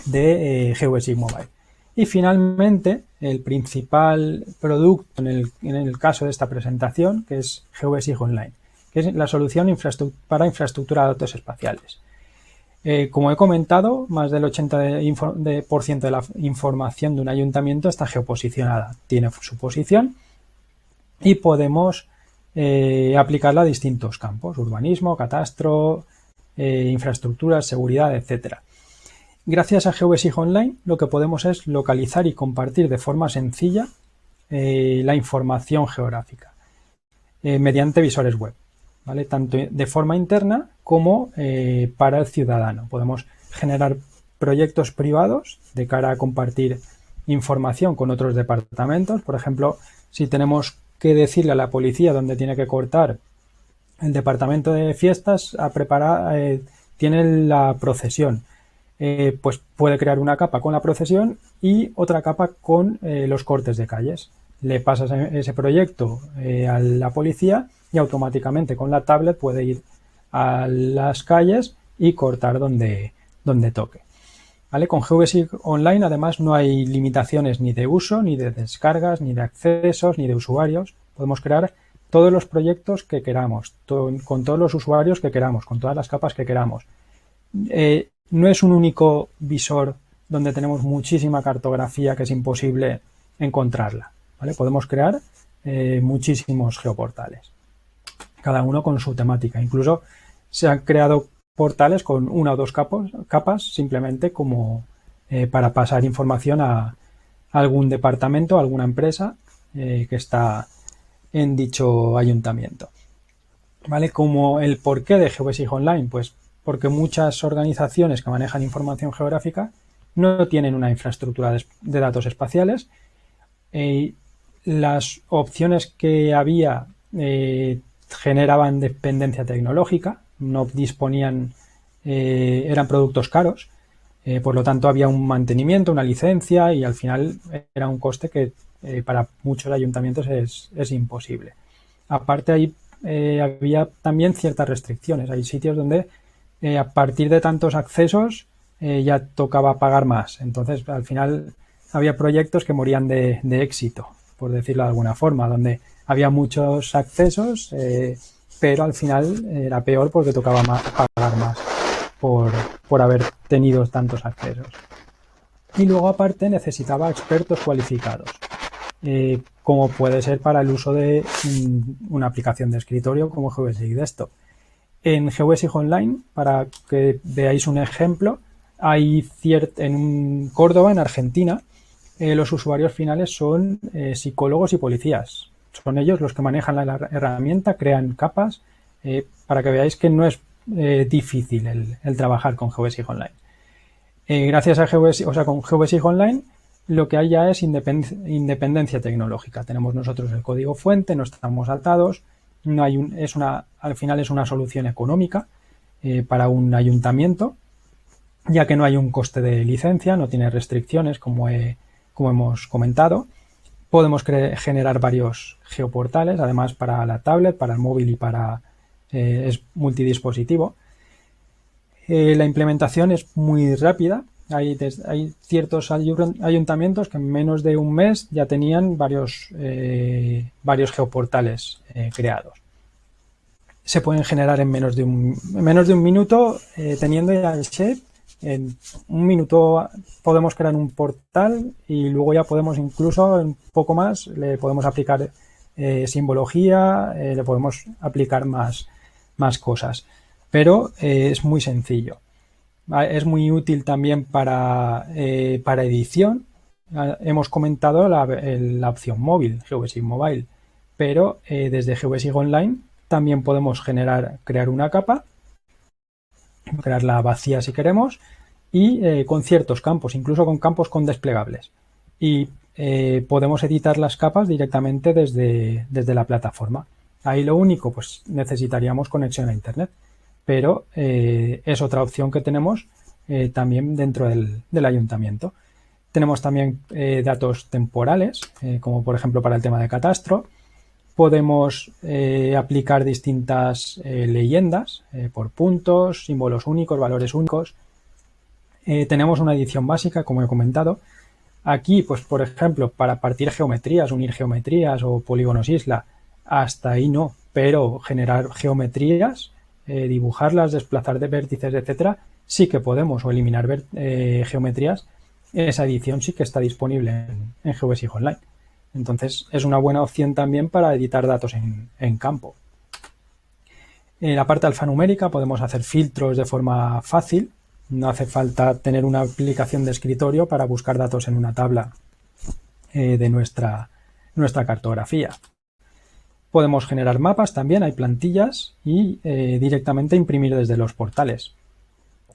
de GeoBasic Mobile. Y finalmente, el principal producto en el caso de esta presentación, que es GeoBasic Online, que es la solución para infraestructura de datos espaciales. Como he comentado, más del 80% de la información de un ayuntamiento está geoposicionada, tiene su posición y podemos aplicarla a distintos campos: urbanismo, catastro, infraestructuras, seguridad, etcétera. Gracias a GeoBasic Online lo que podemos es localizar y compartir de forma sencilla la información geográfica mediante visores web, ¿vale? Tanto de forma interna como para el ciudadano. Podemos generar proyectos privados de cara a compartir información con otros departamentos. Por ejemplo, si tenemos que decirle a la policía dónde tiene que cortar el departamento de fiestas a preparar, tiene la procesión. Pues puede crear una capa con la procesión y otra capa con los cortes de calles. Le pasas ese proyecto a la policía y automáticamente con la tablet puede ir a las calles y cortar donde toque, ¿vale? Con GeoBasic Online además no hay limitaciones ni de uso, ni de descargas, ni de accesos, ni de usuarios. Podemos crear todos los proyectos que queramos, con todos los usuarios que queramos, con todas las capas que queramos. No es un único visor donde tenemos muchísima cartografía que es imposible encontrarla, ¿vale? Podemos crear muchísimos geoportales, cada uno con su temática. Incluso se han creado portales con una o dos capas simplemente como para pasar información a algún departamento, a alguna empresa que está en dicho ayuntamiento, ¿vale? Como el porqué de GeoBasic Online, pues porque muchas organizaciones que manejan información geográfica no tienen una infraestructura de datos espaciales. Las opciones que había generaban dependencia tecnológica, no disponían, eran productos caros, por lo tanto había un mantenimiento, una licencia y al final era un coste que para muchos ayuntamientos es imposible. Aparte ahí había también ciertas restricciones, hay sitios donde a partir de tantos accesos ya tocaba pagar más. Entonces, al final había proyectos que morían de éxito, por decirlo de alguna forma, donde había muchos accesos, pero al final era peor porque tocaba pagar más por haber tenido tantos accesos. Y luego, aparte, necesitaba expertos cualificados, como puede ser para el uso de una aplicación de escritorio como GeoBasic Desktop. En GeoBasic Online, para que veáis un ejemplo, en Córdoba, en Argentina, los usuarios finales son psicólogos y policías. Son ellos los que manejan la herramienta, crean capas, para que veáis que no es difícil el trabajar con GeoBasic Online. Gracias a con GeoBasic Online, lo que hay ya es independencia tecnológica. Tenemos nosotros el código fuente, no estamos atados. No hay al final es una solución económica para un ayuntamiento, ya que no hay un coste de licencia, no tiene restricciones como hemos comentado. Podemos generar varios geoportales, además para la tablet, para el móvil y es multidispositivo. La implementación es muy rápida. Hay ciertos ayuntamientos que en menos de un mes ya tenían varios geoportales creados. Se pueden generar en menos de un minuto, teniendo ya el shape. En un minuto podemos crear un portal y luego ya podemos incluso un poco más, le podemos aplicar simbología, le podemos aplicar más cosas. Pero es muy sencillo. Es muy útil también para edición. Hemos comentado la opción móvil, GeoBasic Mobile, pero desde GeoBasic Online también podemos crear una capa crearla vacía si queremos, y con ciertos campos, incluso con campos con desplegables. Y podemos editar las capas directamente desde la plataforma. Ahí lo único, pues necesitaríamos conexión a internet, pero es otra opción que tenemos también dentro del ayuntamiento. Tenemos también datos temporales, como por ejemplo para el tema de catastro. Podemos aplicar distintas leyendas por puntos, símbolos únicos, valores únicos. Tenemos una edición básica, como he comentado. Aquí, pues por ejemplo, para partir geometrías, unir geometrías o polígonos isla, hasta ahí no, pero generar geometrías, dibujarlas, desplazar de vértices, etcétera, sí que podemos, o eliminar geometrías. Esa edición sí que está disponible en Geodesig Online. Entonces es una buena opción también para editar datos en campo. En la parte alfanumérica podemos hacer filtros de forma fácil. No hace falta tener una aplicación de escritorio para buscar datos en una tabla de nuestra cartografía. Podemos generar mapas también, hay plantillas, y directamente imprimir desde los portales.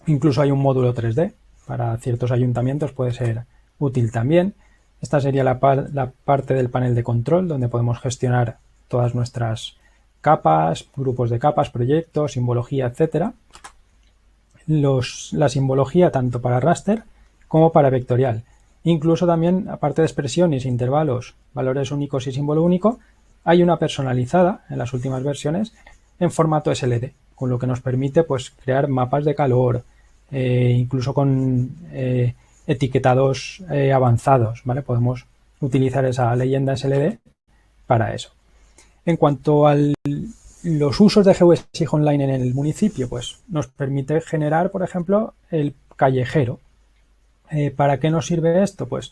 Incluso hay un módulo 3D. Para ciertos ayuntamientos puede ser útil también. Esta sería la parte del panel de control, donde podemos gestionar todas nuestras capas, grupos de capas, proyectos, simbología, etcétera. La simbología tanto para raster como para vectorial. Incluso también, aparte de expresiones, intervalos, valores únicos y símbolo único, hay una personalizada en las últimas versiones en formato SLD, con lo que nos permite pues crear mapas de calor, incluso con etiquetados avanzados, ¿vale? Podemos utilizar esa leyenda SLD para eso. En cuanto a los usos de Geodesig Online en el municipio, pues nos permite generar, por ejemplo, el callejero. ¿Para qué nos sirve esto? Pues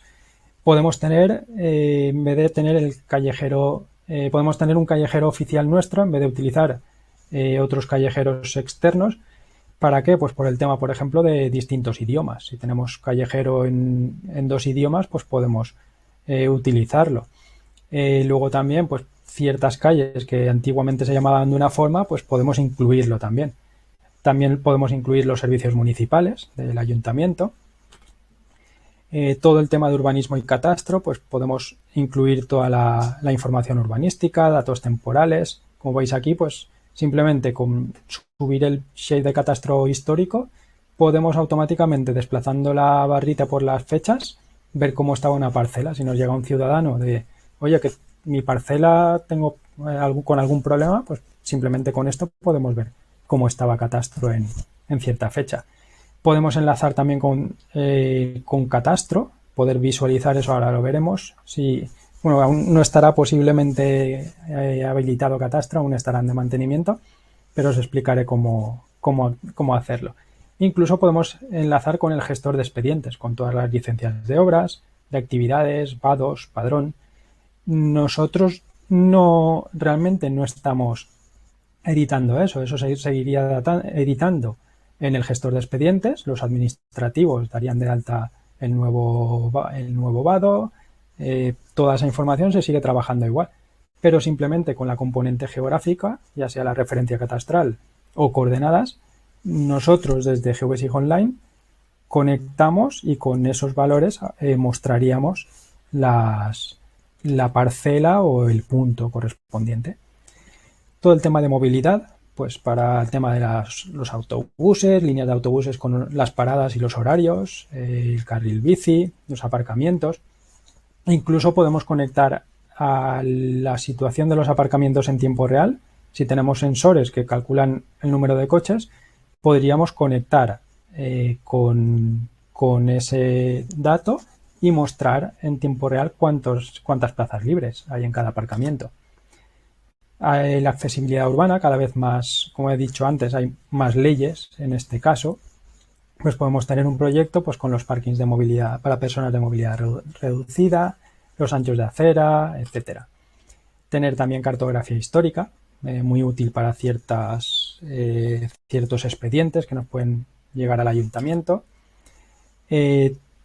podemos tener, en vez de tener el callejero, podemos tener un callejero oficial nuestro en vez de utilizar otros callejeros externos. ¿Para qué? Pues por el tema, por ejemplo, de distintos idiomas. Si tenemos callejero en 2 idiomas, pues podemos utilizarlo. Luego también, pues ciertas calles que antiguamente se llamaban de una forma, pues podemos incluirlo también. También podemos incluir los servicios municipales del ayuntamiento. Todo el tema de urbanismo y catastro, pues podemos incluir toda la información urbanística, datos temporales. Como veis aquí, pues simplemente con subir el shape de catastro histórico, podemos automáticamente, desplazando la barrita por las fechas, ver cómo estaba una parcela. Si nos llega un ciudadano de, oye, que mi parcela tengo con algún problema, pues simplemente con esto podemos ver cómo estaba catastro en cierta fecha. Podemos enlazar también con catastro, poder visualizar eso, ahora lo veremos. Bueno, aún no estará posiblemente habilitado catastro, aún estarán de mantenimiento, pero os explicaré cómo hacerlo. Incluso podemos enlazar con el gestor de expedientes, con todas las licencias de obras, de actividades, vados, padrón. Nosotros realmente no estamos editando eso se seguiría editando en el gestor de expedientes. Los administrativos darían de alta el nuevo vado. Toda esa información se sigue trabajando igual, pero simplemente con la componente geográfica, ya sea la referencia catastral o coordenadas, nosotros desde Geodesig Online conectamos y con esos valores mostraríamos la parcela o el punto correspondiente. Todo el tema de movilidad, pues para el tema de los autobuses, líneas de autobuses con las paradas y los horarios, el carril bici, los aparcamientos. Incluso podemos conectar a la situación de los aparcamientos en tiempo real. Si tenemos sensores que calculan el número de coches, podríamos conectar con ese dato y mostrar en tiempo real cuántas plazas libres hay en cada aparcamiento. La accesibilidad urbana, cada vez más, como he dicho antes, hay más leyes en este caso. Pues podemos tener un proyecto pues con los parkings de movilidad para personas de movilidad reducida, los anchos de acera, etcétera. Tener también cartografía histórica, muy útil para ciertos expedientes que nos pueden llegar al ayuntamiento.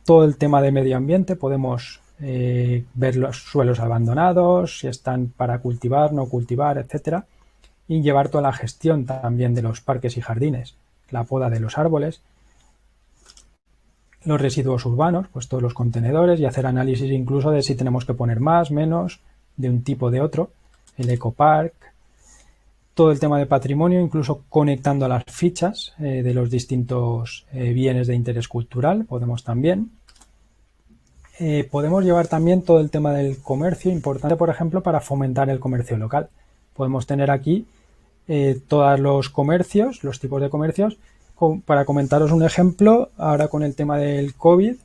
Todo el tema de medio ambiente, podemos ver los suelos abandonados, si están para cultivar, no cultivar, etcétera, y llevar toda la gestión también de los parques y jardines, la poda de los árboles, los residuos urbanos, pues todos los contenedores, y hacer análisis incluso de si tenemos que poner más, menos, de un tipo o de otro, el ecopark, todo el tema de patrimonio, incluso conectando a las fichas de los distintos bienes de interés cultural, podemos también. Podemos llevar también todo el tema del comercio, importante por ejemplo para fomentar el comercio local. Podemos tener aquí todos los comercios, los tipos de comercios. Para comentaros un ejemplo, ahora con el tema del COVID,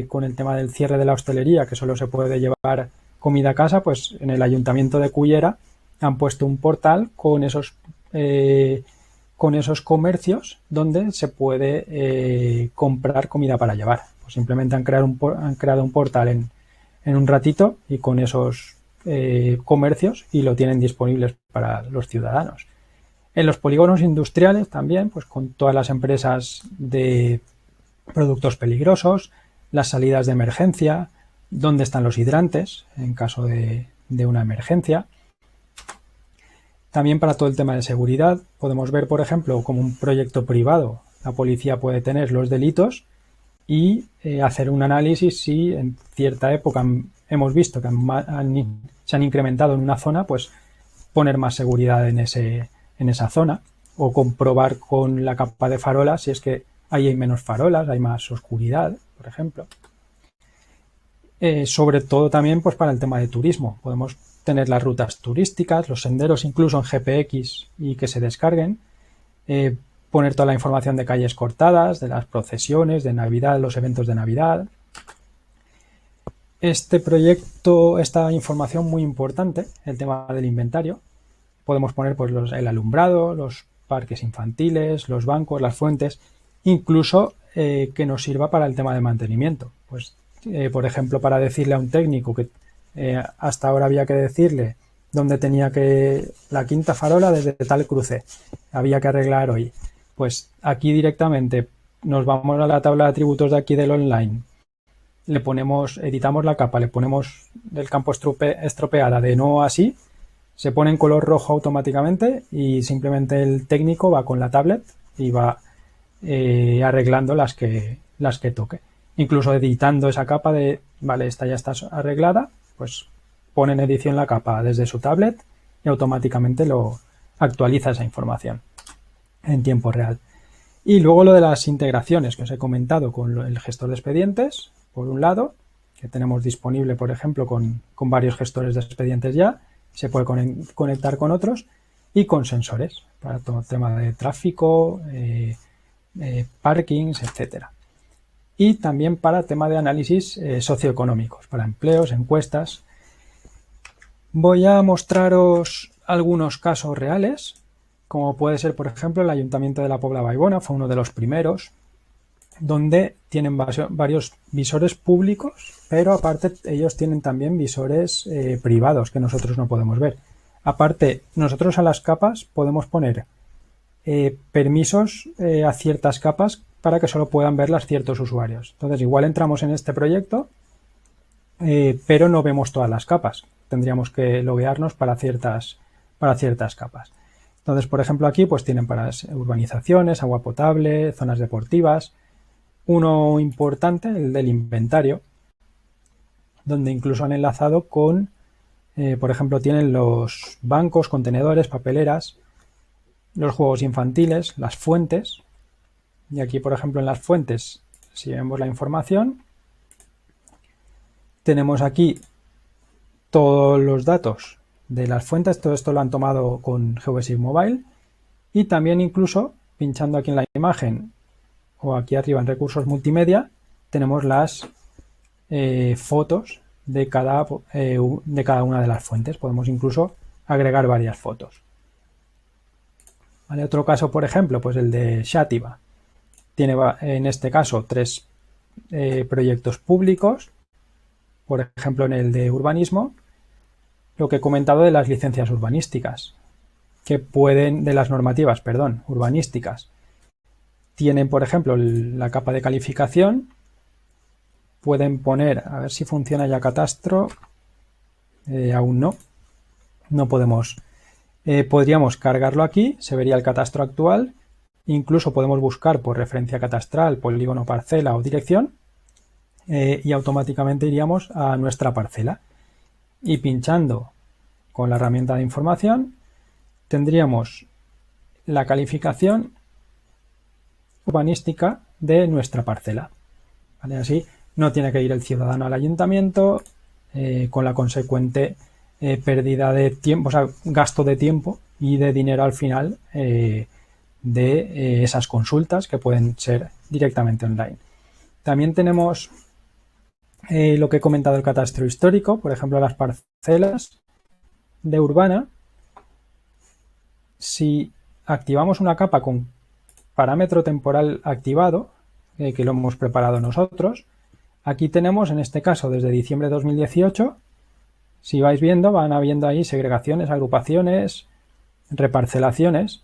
con el tema del cierre de la hostelería, que solo se puede llevar comida a casa, pues en el Ayuntamiento de Cullera han puesto un portal con esos comercios donde se puede comprar comida para llevar. Pues simplemente han creado un portal en un ratito y con esos comercios, y lo tienen disponibles para los ciudadanos. En los polígonos industriales también, pues con todas las empresas de productos peligrosos, las salidas de emergencia, dónde están los hidrantes en caso de una emergencia. También para todo el tema de seguridad podemos ver, por ejemplo, como un proyecto privado la policía puede tener los delitos y hacer un análisis si en cierta época hemos visto que se han incrementado en una zona, pues poner más seguridad en esa zona, o comprobar con la capa de farolas si es que ahí hay menos farolas, hay más oscuridad, por ejemplo. Sobre todo también pues para el tema de turismo. Podemos tener las rutas turísticas, los senderos incluso en GPX y que se descarguen. Poner toda la información de calles cortadas, de las procesiones, de Navidad, los eventos de Navidad. Este proyecto, esta información muy importante, el tema del inventario. Podemos poner pues el alumbrado, los parques infantiles, los bancos, las fuentes, incluso que nos sirva para el tema de mantenimiento. Pues, por ejemplo, para decirle a un técnico que hasta ahora había que decirle dónde tenía que la quinta farola desde tal cruce, había que arreglar hoy. Pues aquí directamente nos vamos a la tabla de atributos de aquí del online, le ponemos, editamos la capa, le ponemos del campo estropeada de no así, se pone en color rojo automáticamente y simplemente el técnico va con la tablet y va arreglando las que toque. Incluso editando esa capa de, vale, esta ya está arreglada, pues pone en edición la capa desde su tablet y automáticamente lo actualiza esa información en tiempo real. Y luego lo de las integraciones que os he comentado con el gestor de expedientes, por un lado, que tenemos disponible, por ejemplo, con varios gestores de expedientes ya, se puede conectar con otros, y con sensores para todo el tema de tráfico, parkings, etcétera. Y también para tema de análisis socioeconómicos, para empleos, encuestas. Voy a mostraros algunos casos reales, como puede ser, por ejemplo, el Ayuntamiento de la Pobla Baibona, fue uno de los primeros, donde tienen varios visores públicos, pero aparte ellos tienen también visores privados que nosotros no podemos ver. Aparte, nosotros a las capas podemos poner permisos a ciertas capas para que solo puedan verlas ciertos usuarios. Entonces, igual entramos en este proyecto, pero no vemos todas las capas. Tendríamos que loguearnos para ciertas capas. Entonces, por ejemplo, aquí pues tienen para urbanizaciones, agua potable, zonas deportivas. Uno importante, el del inventario, donde incluso han enlazado con, por ejemplo, tienen los bancos, contenedores, papeleras, los juegos infantiles, las fuentes. Y aquí, por ejemplo, en las fuentes, si vemos la información, tenemos aquí todos los datos de las fuentes. Todo esto lo han tomado con GeoBasic Mobile, y también incluso pinchando aquí en la imagen o aquí arriba en recursos multimedia tenemos las fotos de cada una de las fuentes. Podemos incluso agregar varias fotos. ¿Vale? Otro caso, por ejemplo, pues el de Xàtiva. Tiene en este caso 3 proyectos públicos. Por ejemplo, en el de urbanismo, lo que he comentado de las licencias urbanísticas, de las normativas, urbanísticas. Tienen, por ejemplo, la capa de calificación. Pueden poner, a ver si funciona ya Catastro. Aún no podemos. Podríamos cargarlo aquí, se vería el catastro actual, Incluso podemos buscar por referencia catastral, polígono, parcela o dirección y automáticamente iríamos a nuestra parcela. Y pinchando con la herramienta de información tendríamos la calificación urbanística de nuestra parcela. ¿Vale? Así no tiene que ir el ciudadano al ayuntamiento con la consecuente pérdida de tiempo, o sea, gasto de tiempo y de dinero al final de esas consultas que pueden ser directamente online. También tenemos lo que he comentado, el catastro histórico, por ejemplo, las parcelas de urbana. Si activamos una capa con parámetro temporal activado, que lo hemos preparado nosotros, aquí tenemos en este caso desde diciembre de 2018, si vais viendo, van habiendo ahí segregaciones, agrupaciones, reparcelaciones.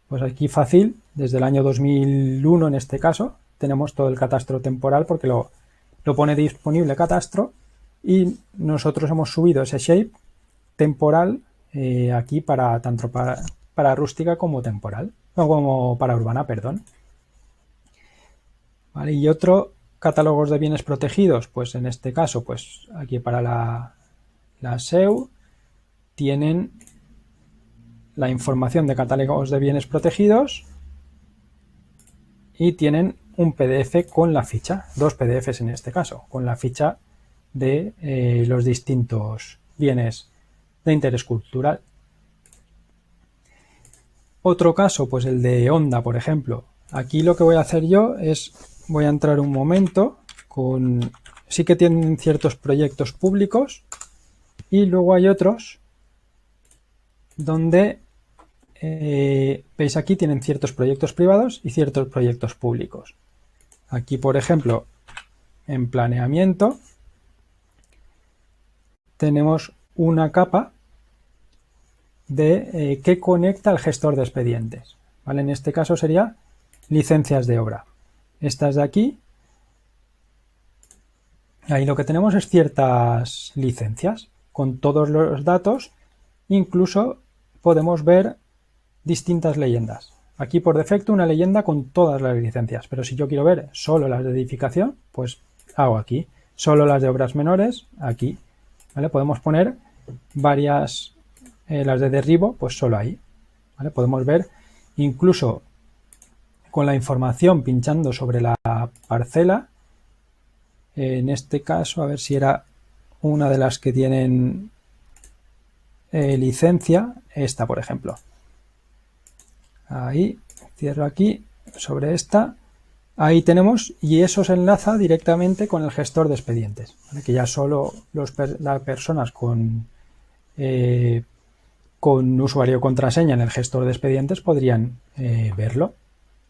Pues aquí fácil, desde el año 2001 en este caso, tenemos todo el catastro temporal porque lo pone disponible catastro y nosotros hemos subido ese shape temporal aquí tanto para rústica como temporal, no, como para urbana, perdón. Vale, y otro, catálogos de bienes protegidos, pues en este caso, pues aquí para la SEU tienen la información de catálogos de bienes protegidos y tienen un PDF con la ficha, 2 PDFs en este caso, con la ficha de los distintos bienes de interés cultural. Otro caso, pues el de Onda, por ejemplo. Aquí lo que voy a hacer yo es, voy a entrar un momento con... Sí que tienen ciertos proyectos públicos y luego hay otros donde, veis aquí, tienen ciertos proyectos privados y ciertos proyectos públicos. Aquí, por ejemplo, en planeamiento, tenemos una capa de que conecta al gestor de expedientes. ¿Vale? En este caso sería licencias de obra. Estas de aquí, ahí lo que tenemos es ciertas licencias con todos los datos, incluso podemos ver distintas leyendas. Aquí por defecto una leyenda con todas las licencias, pero si yo quiero ver solo las de edificación, pues hago aquí. Solo las de obras menores, aquí. ¿Vale? Podemos poner varias, las de derribo, pues solo ahí. ¿Vale? Podemos ver incluso con la información pinchando sobre la parcela. En este caso, a ver si era una de las que tienen licencia, esta por ejemplo. Ahí, cierro aquí, sobre esta, ahí tenemos, y eso se enlaza directamente con el gestor de expedientes, ¿vale? Que ya solo las personas con usuario o contraseña en el gestor de expedientes podrían verlo,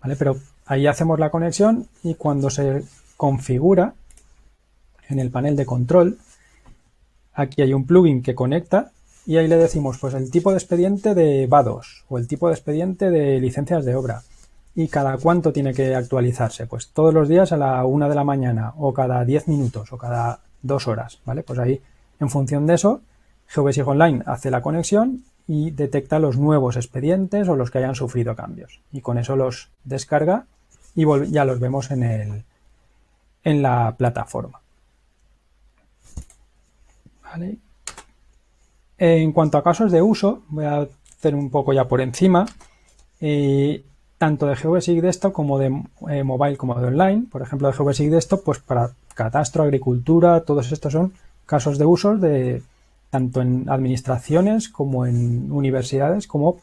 ¿vale? Pero ahí hacemos la conexión y cuando se configura en el panel de control, aquí hay un plugin que conecta y ahí le decimos pues el tipo de expediente de VADOS o el tipo de expediente de licencias de obra y cada cuánto tiene que actualizarse, pues todos los días a la 1 de la mañana o cada 10 minutos o cada 2 horas, ¿vale? Pues ahí en función de eso GeoBasic Online hace la conexión y detecta los nuevos expedientes o los que hayan sufrido cambios y con eso los descarga y ya los vemos en la plataforma. ¿Vale? En cuanto a casos de uso, voy a hacer un poco ya por encima, tanto de GeoBasic Desktop como de mobile como de online. Por ejemplo, de GeoBasic Desktop, pues para catastro, agricultura, todos estos son casos de uso de tanto en administraciones como en universidades, como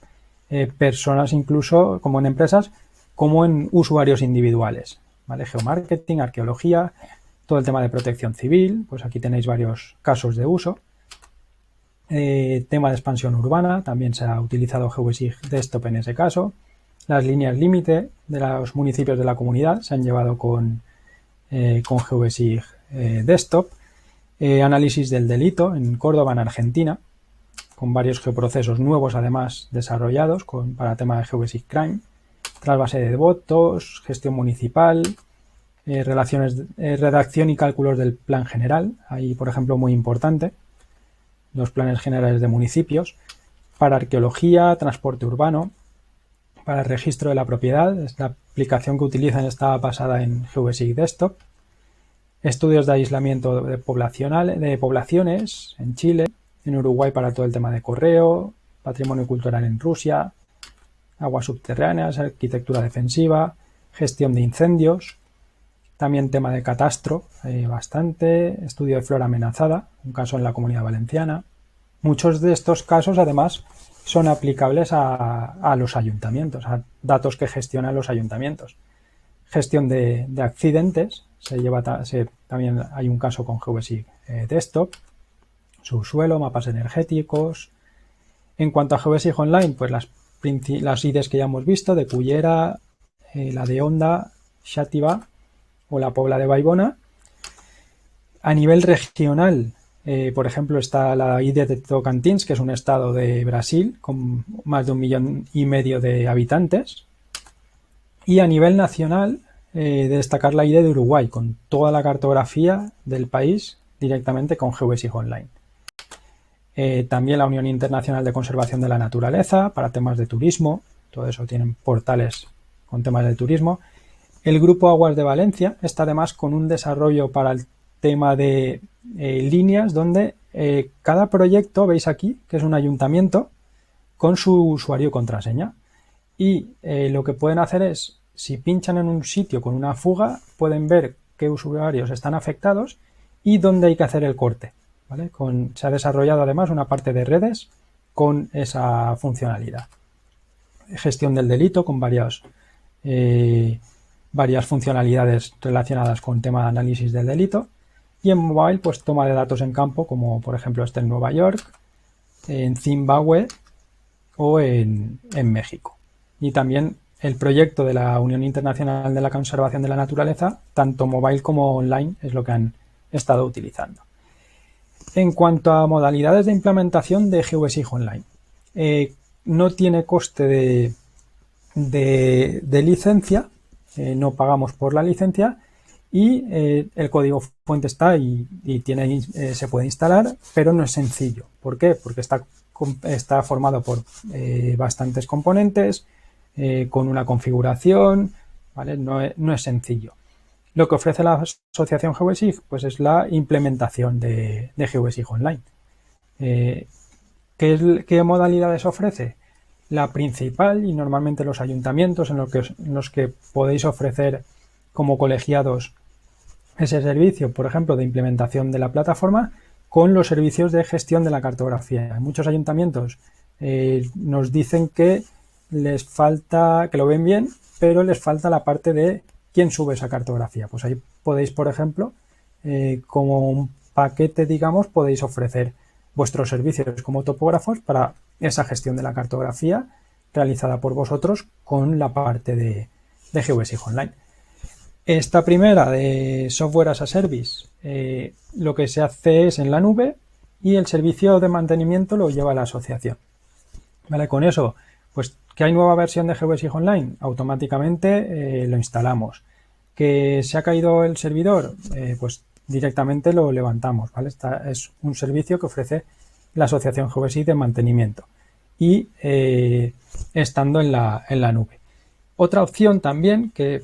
personas incluso, como en empresas, como en usuarios individuales. ¿Vale? Geomarketing, arqueología, todo el tema de protección civil, pues aquí tenéis varios casos de uso. Tema de expansión urbana, también se ha utilizado GeoBasic Desktop en ese caso. Las líneas límite de los municipios de la comunidad se han llevado con GeoBasic Desktop. Análisis del delito en Córdoba, en Argentina, con varios geoprocesos nuevos además desarrollados para tema de GeoBasic Crime. Trasvase de votos, gestión municipal, redacción y cálculos del plan general. Ahí, por ejemplo, muy importante, los planes generales de municipios. Para arqueología, transporte urbano, para el registro de la propiedad. Es la aplicación que utilizan, está basada en GVSIG Desktop. Estudios de aislamiento de poblaciones en Chile, en Uruguay para todo el tema de correo, patrimonio cultural en Rusia, aguas subterráneas, arquitectura defensiva, gestión de incendios, también tema de catastro, bastante, estudio de flora amenazada, un caso en la Comunidad Valenciana. Muchos de estos casos, además, son aplicables a los ayuntamientos, a datos que gestionan los ayuntamientos. Gestión de accidentes, también hay un caso con GVSIG Desktop, subsuelo, mapas energéticos. En cuanto a GVSIG Online, pues las IDs que ya hemos visto, de Cullera, la de Onda, Xàtiva o la Pobla de Baibona. A nivel regional, por ejemplo, está la ID de Tocantins, que es un estado de Brasil con más de 1,5 millones de habitantes. Y a nivel nacional, destacar la ID de Uruguay, con toda la cartografía del país directamente con GVSIG Online. También la Unión Internacional de Conservación de la Naturaleza para temas de turismo, todo eso tienen portales con temas de turismo. El Grupo Aguas de Valencia está además con un desarrollo para el tema de líneas donde cada proyecto, veis aquí, que es un ayuntamiento con su usuario y contraseña. Y lo que pueden hacer es, si pinchan en un sitio con una fuga, pueden ver qué usuarios están afectados y dónde hay que hacer el corte, ¿vale? Se ha desarrollado además una parte de redes con esa funcionalidad. Gestión del delito con varias funcionalidades relacionadas con tema de análisis del delito. Y en mobile, pues toma de datos en campo, como por ejemplo este en Nueva York, en Zimbabue o en México. Y también el proyecto de la Unión Internacional de la Conservación de la Naturaleza, tanto mobile como online, es lo que han estado utilizando. En cuanto a modalidades de implementación de GVSIG Online, no tiene coste de licencia, no pagamos por la licencia y el código fuente está y se puede instalar, pero no es sencillo. ¿Por qué? Porque está formado por bastantes componentes, con una configuración, ¿vale? No es sencillo. Lo que ofrece la asociación GVSIG pues es la implementación de GVSIG Online. ¿Qué modalidades ofrece? La principal, y normalmente los ayuntamientos en los que podéis ofrecer como colegiados ese servicio, por ejemplo, de implementación de la plataforma, con los servicios de gestión de la cartografía. Muchos ayuntamientos nos dicen que les falta, que lo ven bien, pero les falta la parte de quién sube esa cartografía. Pues ahí podéis, por ejemplo, como un paquete, digamos, podéis ofrecer vuestros servicios como topógrafos para esa gestión de la cartografía realizada por vosotros con la parte de GVSIG Online. Esta primera de Software as a Service, lo que se hace es en la nube y el servicio de mantenimiento lo lleva la asociación. ¿Vale? Con eso, pues que hay nueva versión de GVSIG Online, automáticamente lo instalamos. Que se ha caído el servidor, pues directamente lo levantamos, ¿vale? Es un servicio que ofrece la asociación GVSIG de mantenimiento y estando en la nube. Otra opción también, que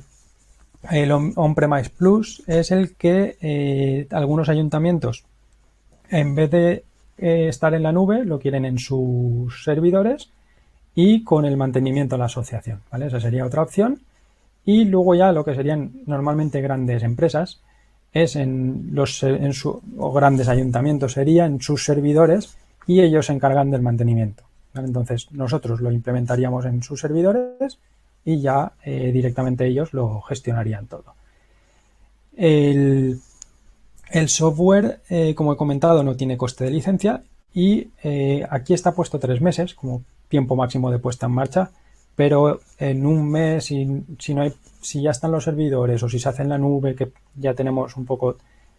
el On-Premise Plus, es el que algunos ayuntamientos, en vez de estar en la nube, lo quieren en sus servidores y con el mantenimiento de la asociación, ¿vale? Esa sería otra opción. Y luego ya lo que serían normalmente grandes empresas es o grandes ayuntamientos sería en sus servidores y ellos se encargan del mantenimiento, ¿vale? Entonces nosotros lo implementaríamos en sus servidores y ya directamente ellos lo gestionarían todo. El software, como he comentado, no tiene coste de licencia y aquí está puesto 3 meses como tiempo máximo de puesta en marcha, pero en un mes, si ya están los servidores o si se hace en la nube, que ya tenemos un poco,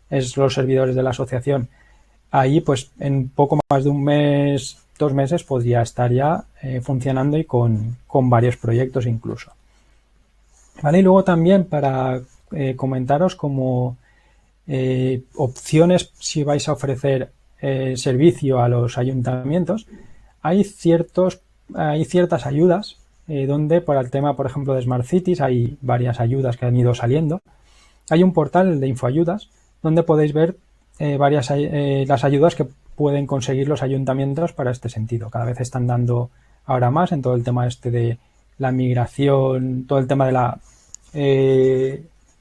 es los servidores de la asociación, ahí pues en poco más de un mes, 2 meses podría estar ya funcionando y con varios proyectos incluso. ¿Vale? Y luego también para comentaros como opciones si vais a ofrecer servicio a los ayuntamientos, hay ciertas ayudas donde para el tema, por ejemplo, de Smart Cities hay varias ayudas que han ido saliendo. Hay un portal de infoayudas donde podéis ver las ayudas que pueden conseguir los ayuntamientos para este sentido. Cada vez están dando ahora más en todo el tema de la migración, todo el tema de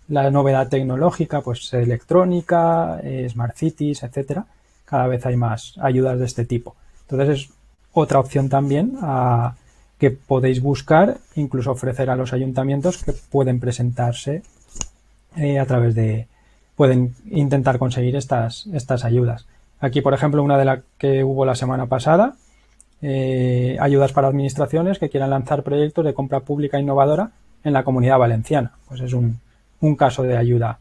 la novedad tecnológica, pues electrónica, Smart Cities, etcétera. Cada vez hay más ayudas de este tipo. Entonces es otra opción también que podéis buscar, incluso ofrecer a los ayuntamientos que pueden presentarse pueden intentar conseguir estas ayudas. Aquí, por ejemplo, una de las que hubo la semana pasada, ayudas para administraciones que quieran lanzar proyectos de compra pública innovadora en la Comunidad Valenciana. Pues es un caso de ayuda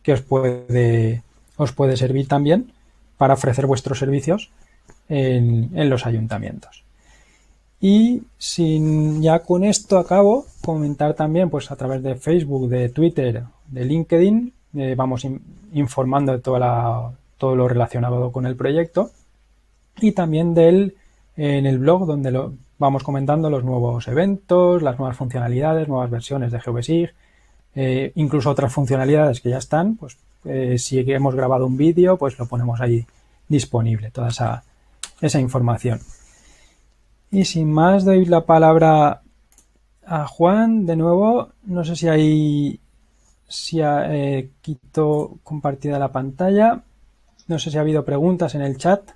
que os puede servir también para ofrecer vuestros servicios en los ayuntamientos. Y ya con esto acabo, comentar también pues a través de Facebook, de Twitter, de LinkedIn, vamos informando de todo lo relacionado con el proyecto, y también en el blog donde vamos comentando los nuevos eventos, las nuevas funcionalidades, nuevas versiones de GeoBSIG, incluso otras funcionalidades que ya están, pues si hemos grabado un vídeo, pues lo ponemos ahí disponible, toda esa información. Y sin más, doy la palabra a Juan de nuevo. No sé si quito compartida la pantalla. No sé si ha habido preguntas en el chat.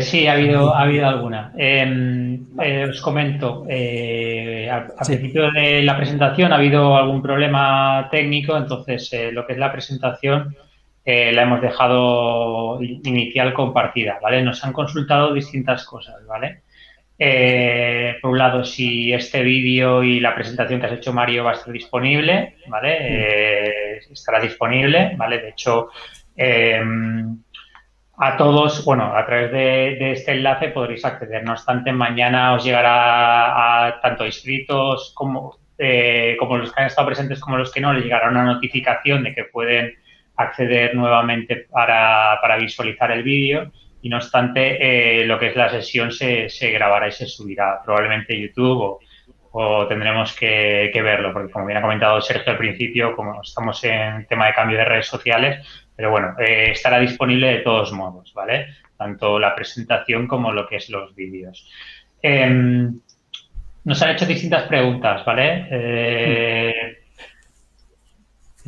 Sí, ha habido alguna. Os comento, al principio de la presentación ha habido algún problema técnico, entonces lo que es la presentación la hemos dejado inicial compartida, ¿vale? Nos han consultado distintas cosas, ¿vale? Por un lado, si este vídeo y la presentación que has hecho, Mario, va a estar disponible, ¿vale? Estará disponible, ¿vale? De hecho, a todos, bueno, a través de este enlace podréis acceder. No obstante, mañana os llegará a tanto inscritos como los que han estado presentes como los que no, les llegará una notificación de que pueden acceder nuevamente para visualizar el vídeo. Y no obstante, lo que es la sesión se grabará y se subirá probablemente a YouTube o tendremos que verlo, porque como bien ha comentado Sergio al principio, como estamos en tema de cambio de redes sociales, pero bueno, estará disponible de todos modos, ¿vale? Tanto la presentación como lo que es los vídeos. Nos han hecho distintas preguntas, ¿vale?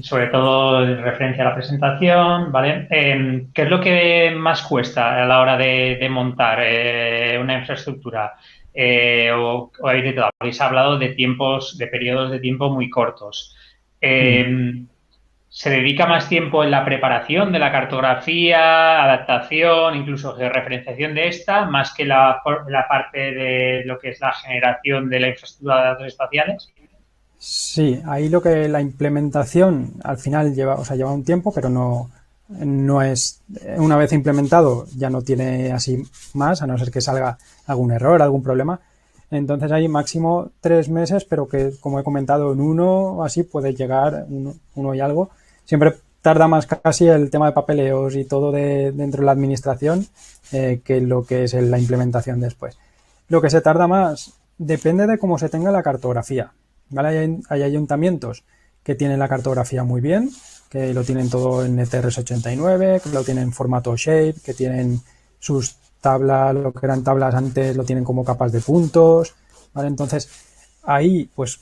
Sobre todo en referencia a la presentación, ¿vale? ¿Qué es lo que más cuesta a la hora de montar una infraestructura? O habéis hablado de periodos de tiempo muy cortos. ¿Se dedica más tiempo en la preparación de la cartografía, adaptación, incluso georreferenciación de esta, más que la parte de lo que es la generación de la infraestructura de datos espaciales? Sí, ahí la implementación al final lleva un tiempo, pero no es, una vez implementado ya no tiene así más, a no ser que salga algún error, algún problema. Entonces hay máximo 3 meses, pero que, como he comentado, en 1 o así puede llegar, 1 y algo. Siempre tarda más casi el tema de papeleos y todo dentro de la administración que lo que es la implementación después. Lo que se tarda más depende de cómo se tenga la cartografía, ¿vale? Hay ayuntamientos que tienen la cartografía muy bien, que lo tienen todo en ETRS-89, que lo tienen en formato Shape, que tienen sus tablas, lo que eran tablas antes, lo tienen como capas de puntos, ¿vale? Entonces, ahí, pues,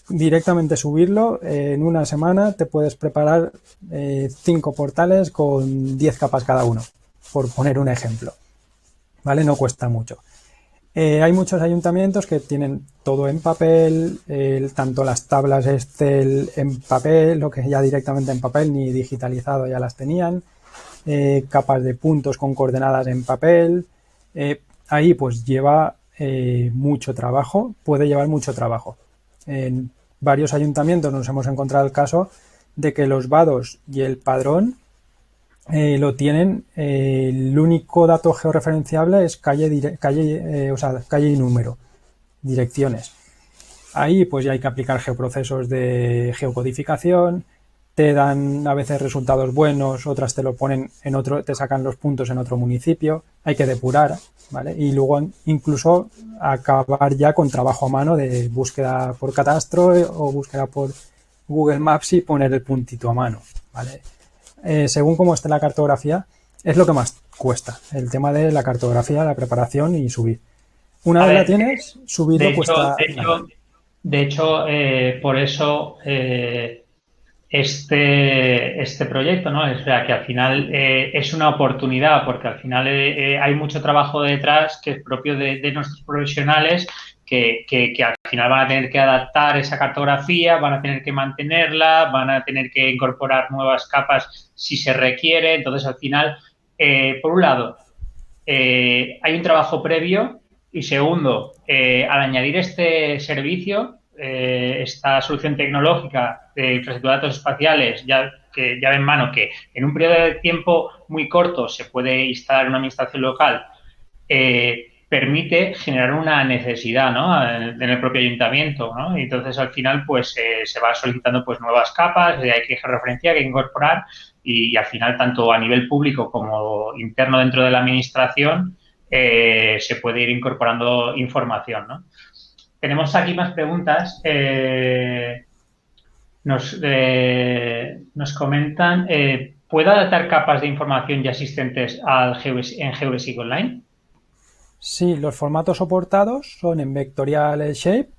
directamente subirlo, en una semana te puedes preparar 5 portales con 10 capas cada uno, por poner un ejemplo, ¿vale? No cuesta mucho. Hay muchos ayuntamientos que tienen todo en papel, tanto las tablas Excel en papel, lo que ya directamente en papel, ni digitalizado ya las tenían, capas de puntos con coordenadas en papel. Ahí pues lleva mucho trabajo, puede llevar mucho trabajo. En varios ayuntamientos nos hemos encontrado el caso de que los vados y el padrón lo tienen, el único dato georreferenciable es calle y número, direcciones. Ahí pues ya hay que aplicar geoprocesos de geocodificación, te dan a veces resultados buenos, otras te lo ponen en otro, te sacan los puntos en otro municipio, hay que depurar, ¿vale? Y luego incluso acabar ya con trabajo a mano de búsqueda por catastro o búsqueda por Google Maps y poner el puntito a mano, ¿vale? Según cómo esté la cartografía, es lo que más cuesta, el tema de la cartografía, la preparación y subir. Una vez la tienes, subirlo cuesta... De hecho, por eso este proyecto, ¿no? O sea, que al final es una oportunidad, porque al final hay mucho trabajo detrás que es propio de nuestros profesionales que al final van a tener que adaptar esa cartografía, van a tener que mantenerla, van a tener que incorporar nuevas capas si se requiere. Entonces, al final, por un lado, hay un trabajo previo y segundo, al añadir este servicio, esta solución tecnológica de infraestructura de datos espaciales, que ya ven mano que en un periodo de tiempo muy corto se puede instalar en una administración local, permite generar una necesidad, ¿no? En el propio ayuntamiento, ¿no? Y entonces, al final, pues se va solicitando pues nuevas capas, hay que referenciar, hay que incorporar y al final, tanto a nivel público como interno dentro de la administración, se puede ir incorporando información, ¿no? Tenemos aquí más preguntas. Nos comentan, ¿puedo adaptar capas de información ya existentes en Geodesic Online? Sí, los formatos soportados son en vectorial el Shape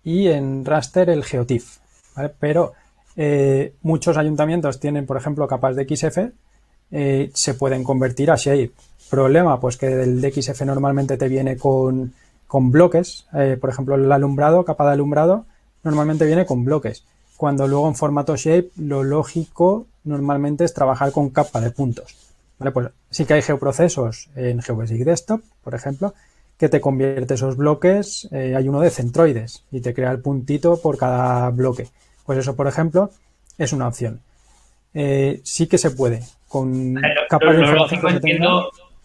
y en raster el Geotiff, ¿vale? Pero muchos ayuntamientos tienen, por ejemplo, capas de XF, se pueden convertir a Shape. Problema, pues que el DXF normalmente te viene con bloques, por ejemplo, el alumbrado, capa de alumbrado, normalmente viene con bloques. Cuando luego en formato Shape, lo lógico normalmente es trabajar con capa de puntos. ¿Vale? Pues sí que hay geoprocesos en Geodesic Desktop, por ejemplo, que te convierte esos bloques, hay uno de centroides y te crea el puntito por cada bloque. Pues eso, por ejemplo, es una opción. Sí que se puede. Con capas de información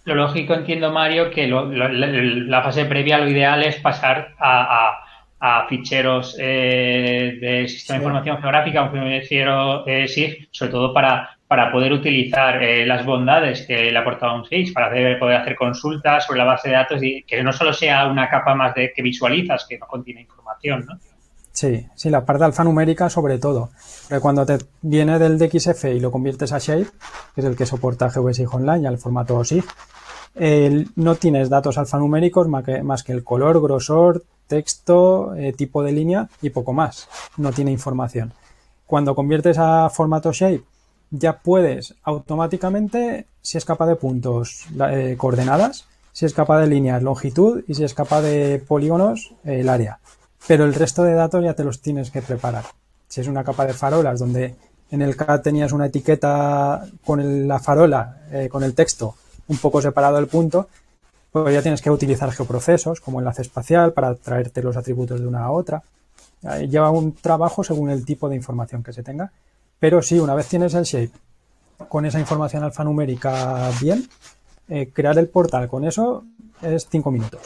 Lo lógico, entiendo, Mario, que la fase previa, lo ideal es pasar a ficheros de sistema de información geográfica, un fichero SIG, sobre todo para poder utilizar las bondades que le aportaba un SIG, para poder hacer consultas sobre la base de datos y que no solo sea una capa más que visualizas, que no contiene información, ¿no? Sí, la parte alfanumérica sobre todo. Porque cuando te viene del DXF y lo conviertes a Shape, que es el que soporta Geodesic Online, al formato SIG, no tienes datos alfanuméricos más que el color, grosor, texto, tipo de línea y poco más. No tiene información. Cuando conviertes a formato Shape, ya puedes automáticamente, si es capa de puntos, coordenadas, si es capa de líneas, longitud y si es capa de polígonos, el área. Pero el resto de datos ya te los tienes que preparar. Si es una capa de farolas donde en el CAD tenías una etiqueta con la farola, con el texto un poco separado del punto, pues ya tienes que utilizar geoprocesos como enlace espacial para traerte los atributos de una a otra. Lleva un trabajo según el tipo de información que se tenga, pero sí, una vez tienes el Shape con esa información alfanumérica bien, crear el portal con eso es 5 minutos.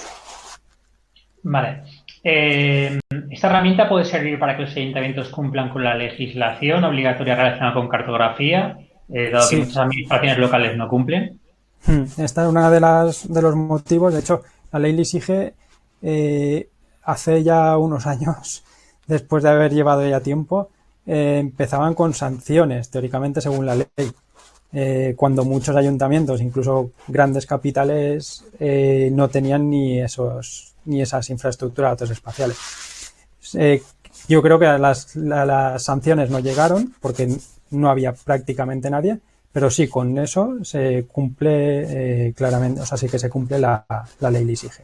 Vale. ¿Esta herramienta puede servir para que los ayuntamientos cumplan con la legislación obligatoria relacionada con cartografía, dado que muchas administraciones locales no cumplen? Esta es una de los motivos. De hecho, la ley LISIGE hace ya unos años, después de haber llevado ya tiempo, empezaban con sanciones, teóricamente según la ley, cuando muchos ayuntamientos, incluso grandes capitales, no tenían ni esas infraestructuras de datos espaciales. Yo creo que las sanciones no llegaron porque no había prácticamente nadie, pero sí, con eso se cumple claramente, o sea, sí que se cumple la ley LISIGE.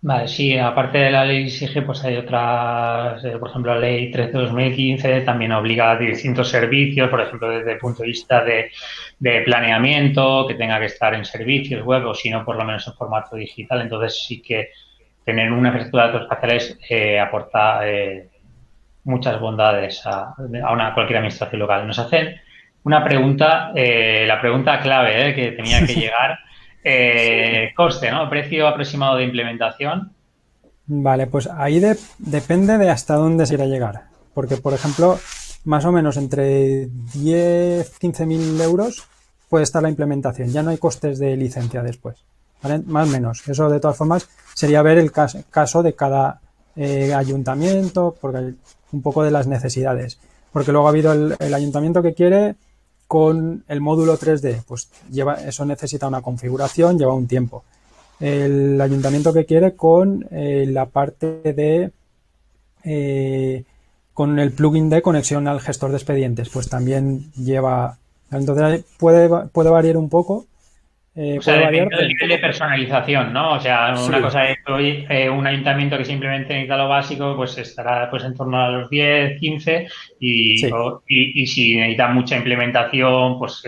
Vale, sí, aparte de la ley LISIGE, pues hay otras, por ejemplo, la ley 13 de 2015 también obliga a distintos servicios, por ejemplo, desde el punto de vista de planeamiento, que tenga que estar en servicios web o si no, por lo menos en formato digital. Entonces, sí que tener una infraestructura de datos espaciales aporta muchas bondades a cualquier administración local. Nos hacen una pregunta, la pregunta clave que tenía que llegar. Coste, ¿no? Precio aproximado de implementación. Vale, pues ahí depende de hasta dónde se irá a llegar. Porque, por ejemplo, más o menos entre 10-15.000 euros puede estar la implementación. Ya no hay costes de licencia después, ¿vale? Más o menos. Eso, de todas formas, sería ver el caso de cada ayuntamiento, porque hay un poco de las necesidades. Porque luego ha habido el ayuntamiento que quiere con el módulo 3D, pues eso necesita una configuración, lleva un tiempo. El ayuntamiento que quiere con la parte de con el plugin de conexión al gestor de expedientes, pues también lleva. Entonces puede variar un poco. O sea, depende del nivel de personalización, ¿no? O sea, una Sí. cosa es hoy un ayuntamiento que simplemente necesita lo básico, pues estará pues en torno a los 10, 15 Sí. y si necesita mucha implementación, pues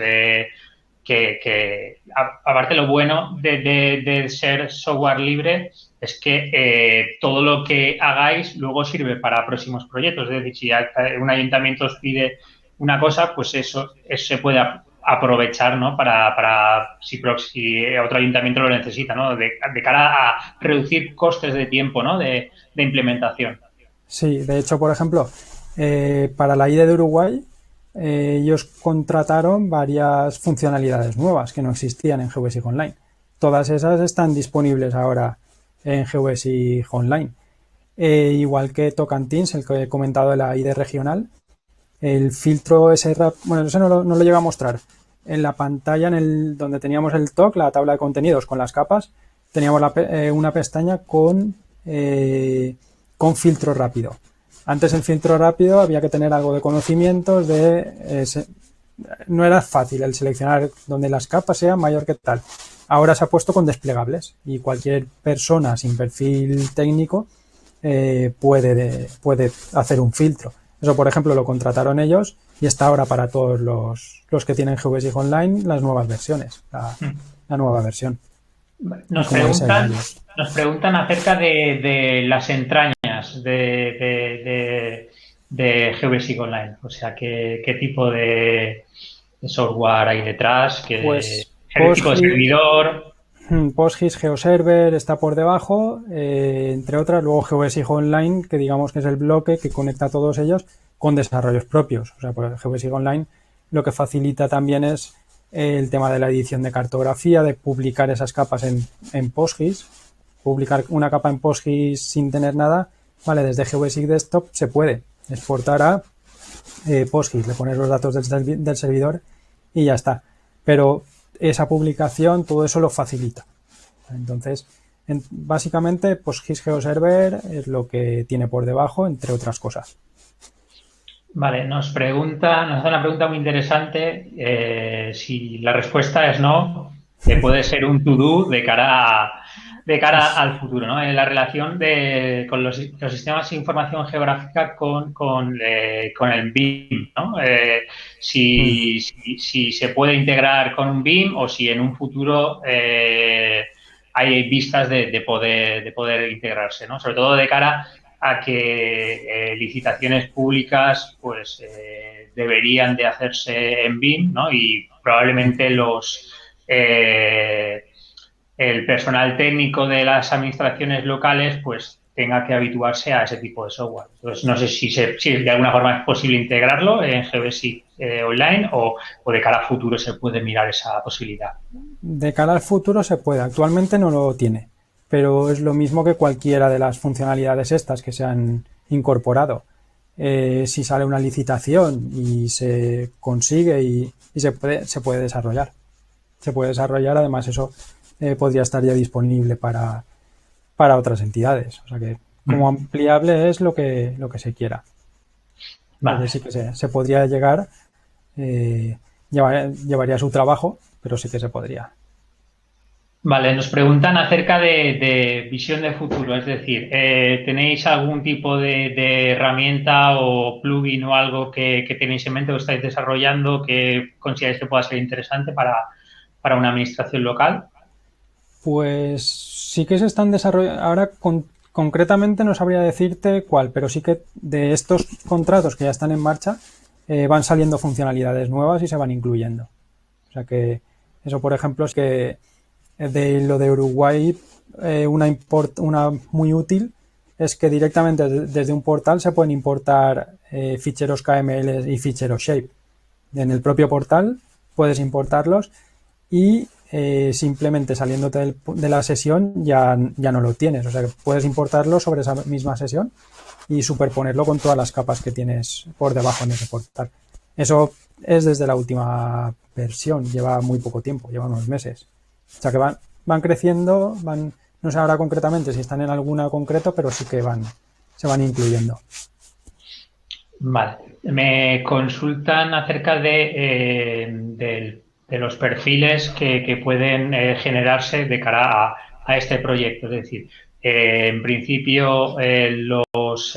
aparte lo bueno de ser software libre es que todo lo que hagáis luego sirve para próximos proyectos. Es decir, si un ayuntamiento os pide una cosa, pues eso se puede aprovechar, ¿no? Para si otro ayuntamiento lo necesita, ¿no? De cara a reducir costes de tiempo, ¿no? De implementación. Sí, de hecho, por ejemplo, para la IDE de Uruguay, ellos contrataron varias funcionalidades nuevas que no existían en GeoBasic Online. Todas esas están disponibles ahora en GeoBasic Online. Igual que Tocantins, el que he comentado de la IDE regional, el filtro ese, bueno, eso no lo llega a mostrar. En la pantalla, donde teníamos el TOC, la tabla de contenidos con las capas, teníamos una pestaña con filtro rápido. Antes el filtro rápido había que tener algo de conocimientos no era fácil el seleccionar donde las capas sean mayor que tal. Ahora se ha puesto con desplegables y cualquier persona sin perfil técnico puede hacer un filtro. Eso, por ejemplo, lo contrataron ellos y está ahora para todos los que tienen GeoBasic Online las nuevas versiones, la nueva versión. Nos preguntan acerca de las entrañas de GeoBasic Online. O sea, ¿qué tipo de software hay detrás? Pues ¿El tipo de servidor? PostGIS GeoServer está por debajo, entre otras. Luego GeoBasic Online, que digamos que es el bloque que conecta a todos ellos con desarrollos propios. O sea, por GeoBasic Online lo que facilita también es el tema de la edición de cartografía, de publicar esas capas en PostGIS. Publicar una capa en PostGIS sin tener nada, vale, desde GeoBasic Desktop se puede exportar a PostGIS, le pones los datos del servidor y ya está. Pero esa publicación, todo eso lo facilita. Entonces, básicamente, PostGIS GeoServer es lo que tiene por debajo, entre otras cosas. Vale, nos hace una pregunta muy interesante. Si la respuesta es no, puede ser un to-do de cara al futuro, ¿no? En la relación con los sistemas de información geográfica con el BIM, ¿no? Si se puede integrar con un BIM o si en un futuro hay vistas de poder integrarse, ¿no? Sobre todo de cara a que licitaciones públicas pues deberían de hacerse en BIM, ¿no? Y probablemente el personal técnico de las administraciones locales pues tenga que habituarse a ese tipo de software. Entonces, no sé si de alguna forma es posible integrarlo en GeoBasic Online o de cara al futuro se puede mirar esa posibilidad. De cara al futuro se puede. Actualmente no lo tiene, pero es lo mismo que cualquiera de las funcionalidades estas que se han incorporado. Si sale una licitación y se consigue y se puede desarrollar. Se puede desarrollar, además eso podría estar ya disponible para otras entidades. O sea que como ampliable es lo que se quiera. Vale. Sí que se podría llegar, llevaría su trabajo, pero sí que se podría. Vale, nos preguntan acerca de visión de futuro, es decir, ¿tenéis algún tipo de herramienta o plugin o algo que tenéis en mente o estáis desarrollando que consideráis que pueda ser interesante para una administración local? Pues sí que se están desarrollando. Ahora concretamente no sabría decirte cuál, pero sí que de estos contratos que ya están en marcha van saliendo funcionalidades nuevas y se van incluyendo. O sea que eso, por ejemplo, es que de lo de Uruguay, una muy útil es que directamente desde un portal se pueden importar ficheros KML y ficheros Shape. En el propio portal puedes importarlos y simplemente saliéndote de la sesión ya no lo tienes. O sea, que puedes importarlo sobre esa misma sesión y superponerlo con todas las capas que tienes por debajo en ese portal. Eso es desde la última versión, lleva muy poco tiempo, lleva unos meses. O sea que van creciendo, no sé ahora concretamente si están en alguna concreto, pero sí que se van incluyendo. Vale. Me consultan acerca de los perfiles que pueden generarse de cara a este proyecto. Es decir, en principio los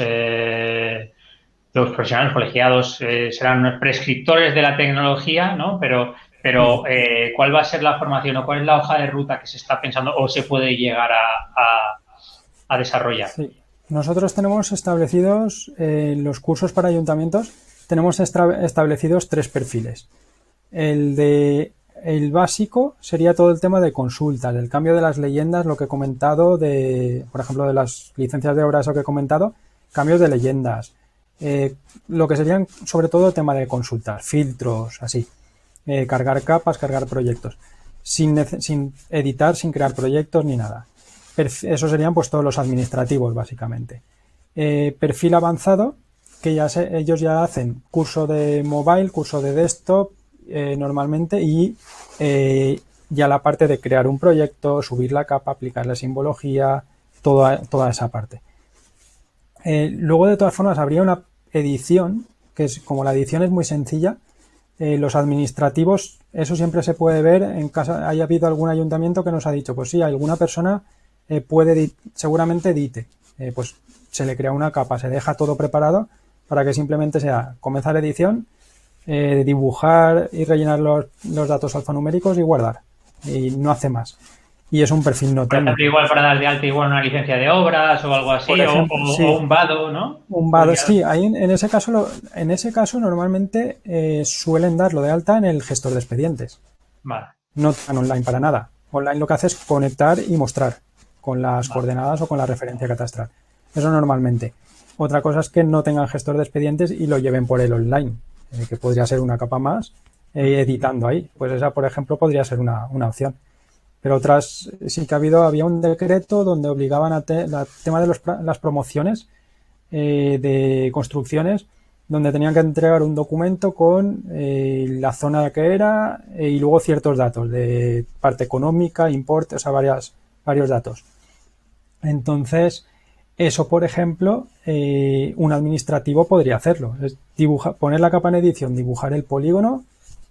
profesionales colegiados serán unos prescriptores de la tecnología, ¿no? Pero ¿cuál va a ser la formación o cuál es la hoja de ruta que se está pensando o se puede llegar a desarrollar? Sí. Nosotros tenemos establecidos los cursos para ayuntamientos, tenemos establecidos 3 perfiles. El básico sería todo el tema de consultas, el cambio de las leyendas, lo que he comentado, por ejemplo, de las licencias de obra, eso que he comentado, cambios de leyendas. Lo que serían sobre todo tema de consultas, filtros, así, cargar capas, cargar proyectos, sin editar, sin crear proyectos ni nada. Eso serían pues todos los administrativos básicamente. Perfil avanzado, que ellos ya hacen curso de mobile, curso de desktop normalmente y ya la parte de crear un proyecto, subir la capa, aplicar la simbología, toda esa parte. Luego, de todas formas, habría una edición, que es como la edición es muy sencilla, los administrativos, eso siempre se puede ver en caso, haya habido algún ayuntamiento que nos ha dicho, pues sí, alguna persona seguramente edite, pues se le crea una capa, se deja todo preparado para que simplemente sea comenzar edición, dibujar y rellenar los datos alfanuméricos y guardar, y no hace más. Y es un perfil no técnico. Por ejemplo, igual para dar de alta igual una licencia de obras o algo así, ejemplo, sí. O un vado, ¿no? Un vado, sí. Ahí en ese caso normalmente suelen darlo de alta en el gestor de expedientes. Vale. No tan online para nada. Online lo que hace es conectar y mostrar con las coordenadas o con la referencia catastral. Eso normalmente. Otra cosa es que no tengan gestor de expedientes y lo lleven por el online, que podría ser una capa más, editando ahí. Pues esa, por ejemplo, podría ser una opción. Pero otras sí que había un decreto donde obligaban a tema de las promociones de construcciones, donde tenían que entregar un documento con la zona que era y luego ciertos datos de parte económica, importe, o sea, varios datos. Entonces, eso, por ejemplo, un administrativo podría hacerlo. Es poner la capa en edición, dibujar el polígono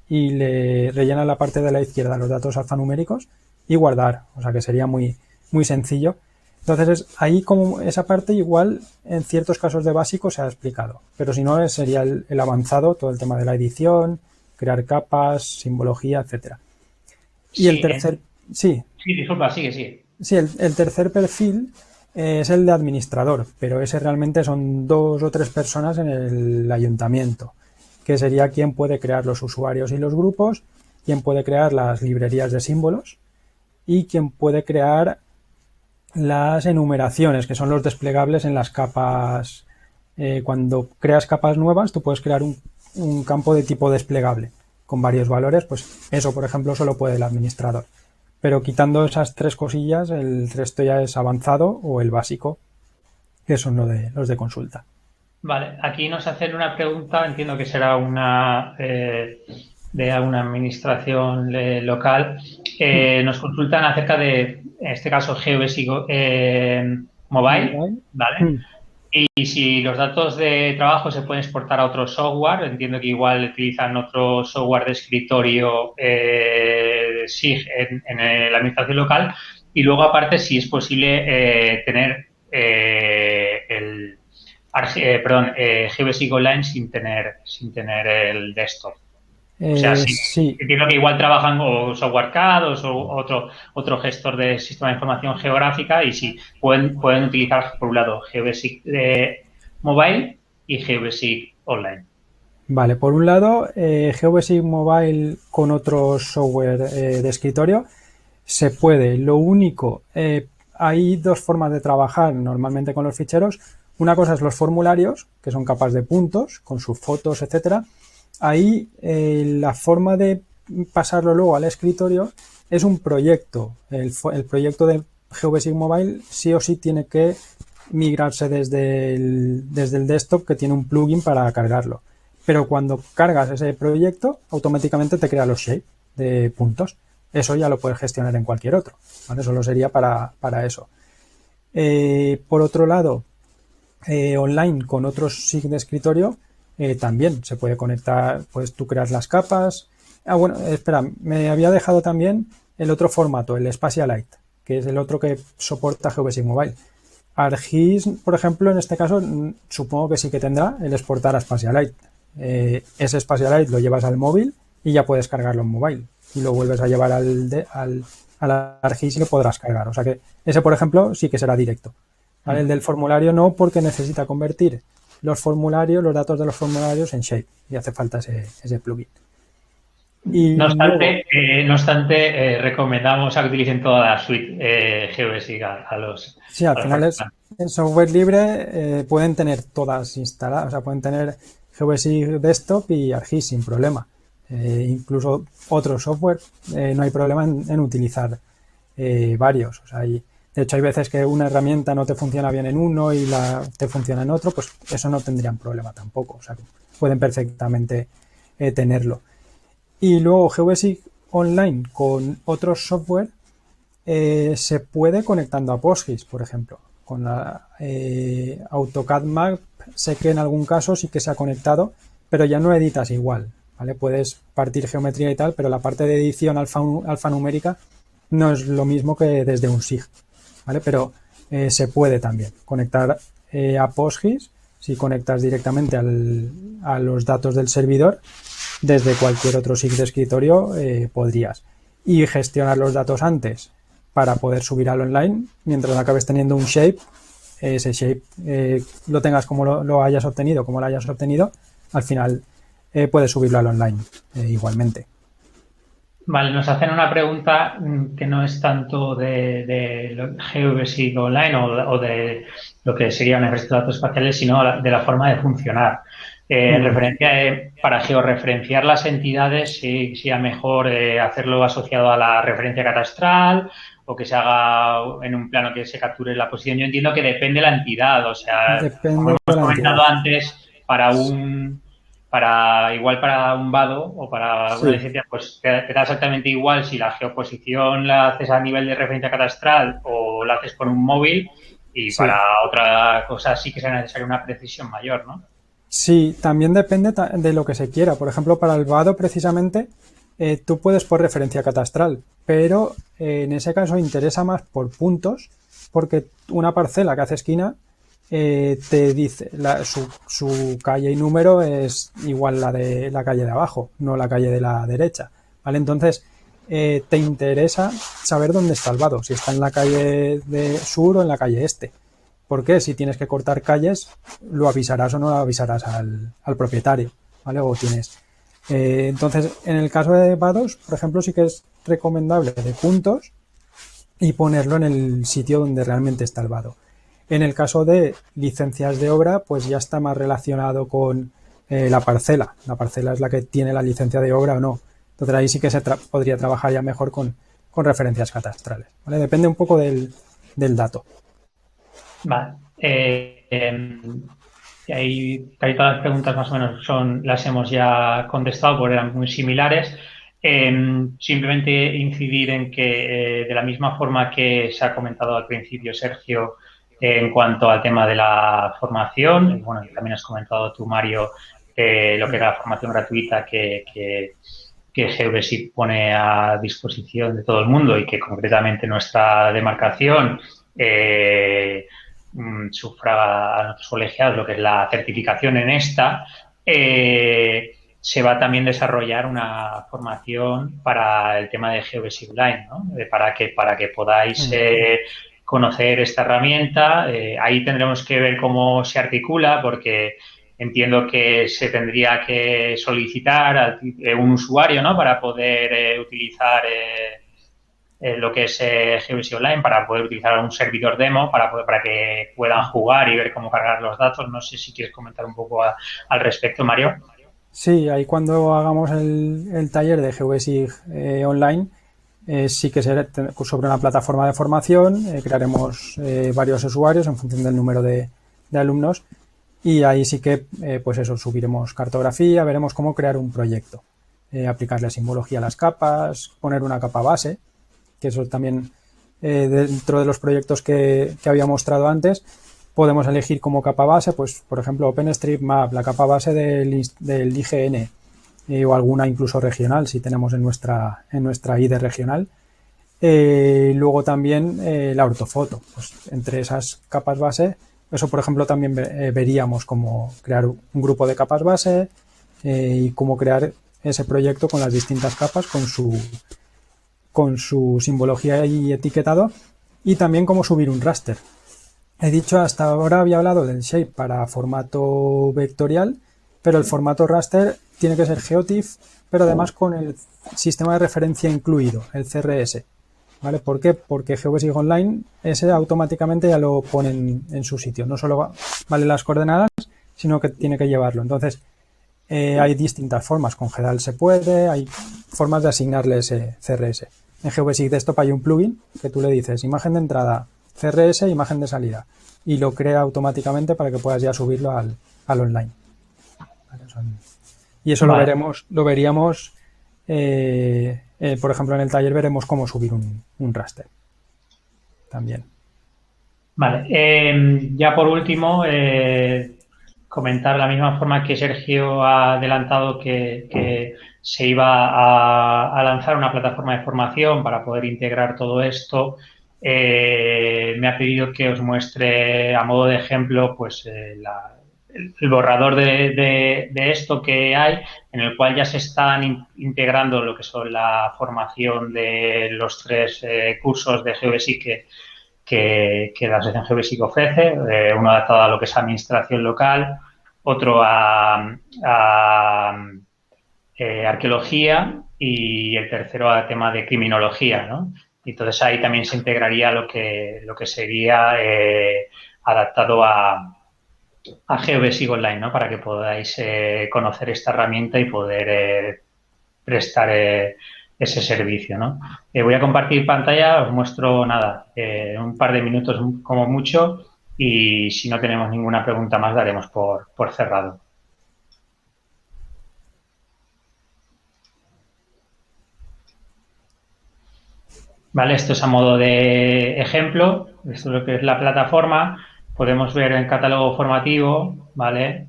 y le rellena la parte de la izquierda los datos alfanuméricos y guardar, o sea que sería muy, muy sencillo. Entonces ahí como esa parte igual en ciertos casos de básico se ha explicado, pero si no sería el avanzado, todo el tema de la edición, crear capas, simbología, etcétera. Y sí, el tercer... Sí, disculpa, sigue. Sí, el tercer perfil es el de administrador, pero ese realmente son 2 o 3 personas en el ayuntamiento, que sería quien puede crear los usuarios y los grupos, quien puede crear las librerías de símbolos, y quien puede crear las enumeraciones, que son los desplegables en las capas. Cuando creas capas nuevas, tú puedes crear un campo de tipo desplegable con varios valores, pues eso, por ejemplo, solo puede el administrador. Pero quitando esas 3 cosillas, el resto ya es avanzado o el básico, que son los de consulta. Vale, aquí nos hacen una pregunta, entiendo que será de alguna administración local. Nos consultan acerca de, en este caso, GeoBasic Mobile, ¿vale? Y si los datos de trabajo se pueden exportar a otro software, entiendo que igual utilizan otro software de escritorio SIG en la administración local, y luego aparte si es posible tener GeoBasic Online sin tener el desktop. O sea, sí. Entiendo que igual trabajan o software CAD o otro gestor de sistema de información geográfica y sí, pueden utilizar por un lado GeoBasic Mobile y GeoBasic Online. Vale, por un lado, GeoBasic Mobile con otro software de escritorio se puede. Lo único, hay dos formas de trabajar normalmente con los ficheros. Una cosa es los formularios, que son capas de puntos, con sus fotos, etcétera. Ahí la forma de pasarlo luego al escritorio es un proyecto. El proyecto de GeoBasic Mobile sí o sí tiene que migrarse desde el desktop, que tiene un plugin para cargarlo. Pero cuando cargas ese proyecto, automáticamente te crea los shapes de puntos. Eso ya lo puedes gestionar en cualquier otro, ¿vale? Solo sería para eso. Por otro lado, online con otros SIG de escritorio, también se puede conectar, puedes tú crear las capas. Bueno, espera, me había dejado también el otro formato, el Spatialite, que es el otro que soporta GeoBasic Mobile. ArcGIS, por ejemplo, en este caso, supongo que sí que tendrá el exportar a Spatialite. Ese Spatialite lo llevas al móvil y ya puedes cargarlo en mobile. Y lo vuelves a llevar al ArcGIS y lo podrás cargar. O sea que ese, por ejemplo, sí que será directo. ¿Vale? El del formulario no, porque necesita convertir los datos de los formularios en shape y hace falta ese plugin. Y no obstante, recomendamos a que utilicen toda la suite GeoBasic a los... Sí, al final es en software libre, pueden tener todas instaladas, o sea, pueden tener GeoBasic Desktop y ArcGIS sin problema. Incluso otro software, no hay problema en utilizar varios. O sea, de hecho, hay veces que una herramienta no te funciona bien en uno y te funciona en otro, pues eso no tendrían problema tampoco. O sea, pueden perfectamente tenerlo. Y luego GeoBasic Online con otros software se puede conectando a PostGIS, por ejemplo. Con la AutoCAD Map sé que en algún caso sí que se ha conectado, pero ya no editas igual, ¿vale? Puedes partir geometría y tal, pero la parte de edición alfanumérica no es lo mismo que desde un SIG, ¿vale? Pero se puede también conectar a PostGIS si conectas directamente a los datos del servidor. Desde cualquier otro SIG de escritorio podrías. Y gestionar los datos antes para poder subir al online. Mientras acabes teniendo un shape, ese shape lo tengas como lo hayas obtenido, al final puedes subirlo al online igualmente. Vale, nos hacen una pregunta que no es tanto de GeoBasic Online o de lo que sería una infraestructura de datos espaciales, sino de la forma de funcionar. En referencia para georreferenciar las entidades, si sea mejor hacerlo asociado a la referencia catastral o que se haga en un plano que se capture la posición. Yo entiendo que depende de la entidad, o sea, como hemos comentado antes, para un vado o para una licencia, pues te da exactamente igual si la geoposición la haces a nivel de referencia catastral o la haces con un móvil, y para otra cosa sí que será necesaria una precisión mayor, ¿no? Sí, también depende de lo que se quiera. Por ejemplo, para el vado, precisamente, tú puedes por referencia catastral, pero en ese caso interesa más por puntos, porque una parcela que hace esquina te dice su calle y número es igual la de la calle de abajo, no la calle de la derecha, ¿vale? Entonces, te interesa saber dónde está el vado, si está en la calle de sur o en la calle este. Porque si tienes que cortar calles, lo avisarás o no lo avisarás al propietario, ¿vale? O tienes. Entonces, en el caso de vados, por ejemplo, sí que es recomendable de puntos y ponerlo en el sitio donde realmente está el vado. En el caso de licencias de obra, pues ya está más relacionado con la parcela. La parcela es la que tiene la licencia de obra o no. Entonces ahí sí que se podría trabajar ya mejor con referencias catastrales, ¿vale? Depende un poco del dato. Vale. Ahí casi todas las preguntas más o menos las hemos ya contestado porque eran muy similares. Simplemente incidir en que de la misma forma que se ha comentado al principio, Sergio, en cuanto al tema de la formación, bueno, también has comentado tú, Mario, lo que era la formación gratuita que GeoBasic pone a disposición de todo el mundo y que concretamente nuestra demarcación sufraga a nuestros colegiados lo que es la certificación en esta, se va a también desarrollar una formación para el tema de GeoBasic Online, ¿no? Para que podáis conocer esta herramienta. Ahí tendremos que ver cómo se articula, porque entiendo que se tendría que solicitar a un usuario, ¿no? Para poder utilizar lo que es GeoBasic Online para poder utilizar un servidor demo para que puedan jugar y ver cómo cargar los datos. No sé si quieres comentar un poco al respecto, Mario. Sí, ahí cuando hagamos el taller de GeoBasic Online, sí que será sobre una plataforma de formación, crearemos varios usuarios en función del número de alumnos y ahí sí que, pues eso, subiremos cartografía, veremos cómo crear un proyecto, aplicarle simbología a las capas, poner una capa base, que eso también dentro de los proyectos que había mostrado antes, podemos elegir como capa base, pues por ejemplo OpenStreetMap, la capa base del IGN o alguna incluso regional si tenemos en nuestra IDE regional. Luego también la ortofoto, pues entre esas capas base, eso por ejemplo también veríamos cómo crear un grupo de capas base y cómo crear ese proyecto con las distintas capas con su simbología y etiquetado y también cómo subir un raster. He dicho hasta ahora había hablado del shape para formato vectorial, pero el formato raster tiene que ser GeoTIFF, pero además con el sistema de referencia incluido, el CRS. ¿Vale? ¿Por qué? Porque GeoBasic Online ese automáticamente ya lo ponen en su sitio. No solo vale las coordenadas, sino que tiene que llevarlo. Entonces, hay distintas formas. Con GEDAL se puede, hay formas de asignarle ese CRS. En GeoBasic Desktop hay un plugin que tú le dices imagen de entrada, CRS, imagen de salida y lo crea automáticamente para que puedas ya subirlo al online. Y eso vale. lo veríamos, por ejemplo, en el taller veremos cómo subir un raster también. Vale, ya por último, comentar la misma forma que Sergio ha adelantado que se iba a lanzar una plataforma de formación para poder integrar todo esto. Me ha pedido que os muestre a modo de ejemplo pues el borrador de esto que hay, en el cual ya se están integrando lo que son la formación de los 3 cursos de GeoBasic que la Asociación GeoBasic ofrece, uno adaptado a lo que es administración local, otro a arqueología y el tercero a tema de criminología, ¿no? Entonces ahí también se integraría lo que sería adaptado a GeoBasic Online, ¿no? Para que podáis conocer esta herramienta y poder prestar ese servicio, ¿no? Voy a compartir pantalla, os muestro nada, un par de minutos como mucho y si no tenemos ninguna pregunta más daremos por cerrado. Vale, esto es a modo de ejemplo, esto es lo que es la plataforma, podemos ver el catálogo formativo, ¿vale?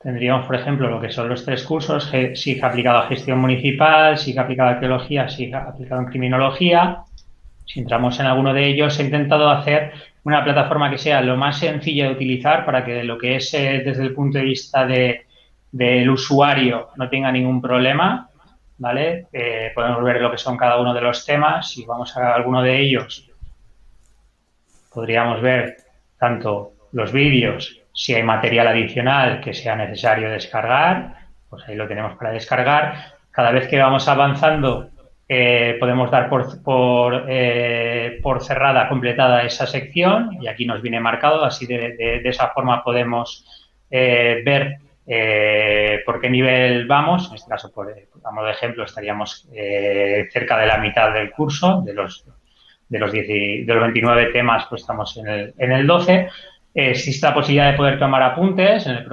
Tendríamos, por ejemplo, lo que son los 3 cursos, SIG aplicado a gestión municipal, SIG aplicado a arqueología, SIG aplicado en criminología. Si entramos en alguno de ellos, he intentado hacer una plataforma que sea lo más sencilla de utilizar para que lo que es desde el punto de vista del usuario no tenga ningún problema. ¿Vale? Podemos ver lo que son cada uno de los temas. Si vamos a alguno de ellos, podríamos ver tanto los vídeos, si hay material adicional que sea necesario descargar, pues ahí lo tenemos para descargar. Cada vez que vamos avanzando, podemos dar por cerrada, completada esa sección y aquí nos viene marcado. Así de esa forma podemos ver por qué nivel vamos. En este caso, por de ejemplo, estaríamos cerca de la mitad del curso, de los 29 temas, pues estamos en el 12. Existe la posibilidad de poder tomar apuntes en la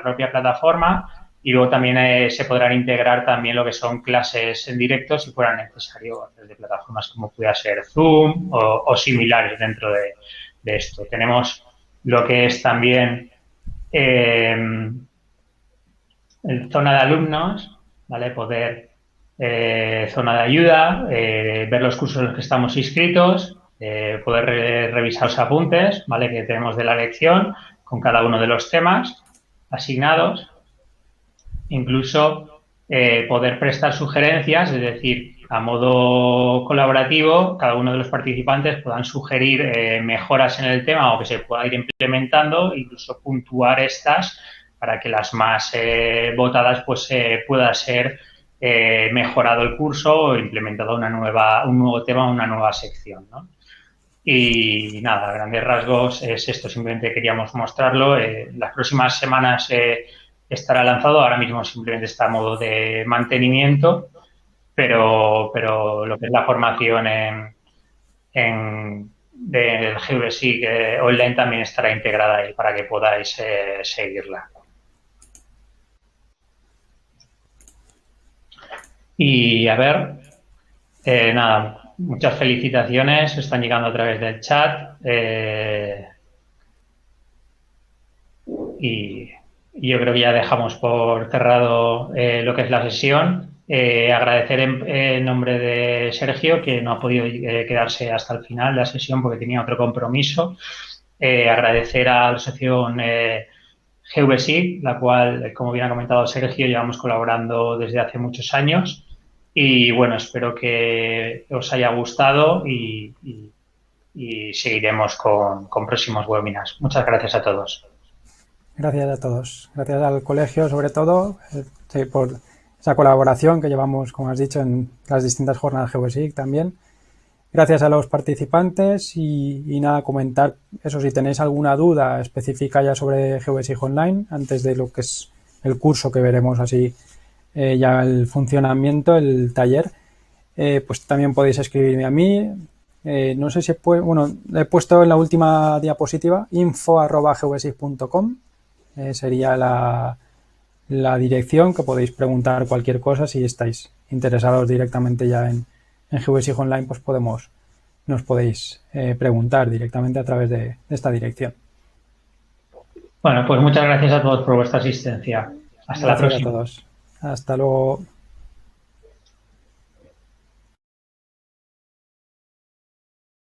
propia plataforma y luego también se podrán integrar también lo que son clases en directo si fuera necesario a través de plataformas como pueda ser Zoom o similares dentro de esto. Tenemos lo que es también zona de alumnos, ¿vale? Poder zona de ayuda, ver los cursos en los que estamos inscritos, poder revisar los apuntes, ¿vale? Que tenemos de la lección con cada uno de los temas asignados, incluso poder prestar sugerencias, es decir, a modo colaborativo, cada uno de los participantes puedan sugerir mejoras en el tema o que se pueda ir implementando, incluso puntuar estas para que las más votadas pues pueda ser mejorado el curso o implementado un nuevo tema, una nueva sección, ¿no? Y nada, a grandes rasgos es esto, simplemente queríamos mostrarlo. Las próximas semanas estará lanzado, ahora mismo simplemente está a modo de mantenimiento, pero lo que es la formación del GVSIG online también estará integrada ahí para que podáis seguirla. Y a ver, nada, muchas felicitaciones, están llegando a través del chat. Y yo creo que ya dejamos por cerrado lo que es la sesión. Agradecer en nombre de Sergio, que no ha podido quedarse hasta el final de la sesión porque tenía otro compromiso. Agradecer a la asociación GVSIG, la cual, como bien ha comentado Sergio, llevamos colaborando desde hace muchos años. Y bueno, espero que os haya gustado y seguiremos con próximos webinars. Muchas gracias a todos. Gracias a todos. Gracias al colegio, sobre todo, por esa colaboración que llevamos, como has dicho, en las distintas jornadas GVSIG también. Gracias a los participantes y nada, comentar eso, si tenéis alguna duda específica ya sobre GVSIG Online, antes de lo que es el curso que veremos así, ya el funcionamiento, el taller, pues también podéis escribirme a mí. No sé si he puesto en la última diapositiva info@gvsig.com. Sería la dirección que podéis preguntar cualquier cosa si estáis interesados directamente ya en GVSIG Online, pues nos podéis preguntar directamente a través de esta dirección. Bueno, pues muchas gracias a todos por vuestra asistencia. Hasta la próxima. Gracias a todos. Hasta luego.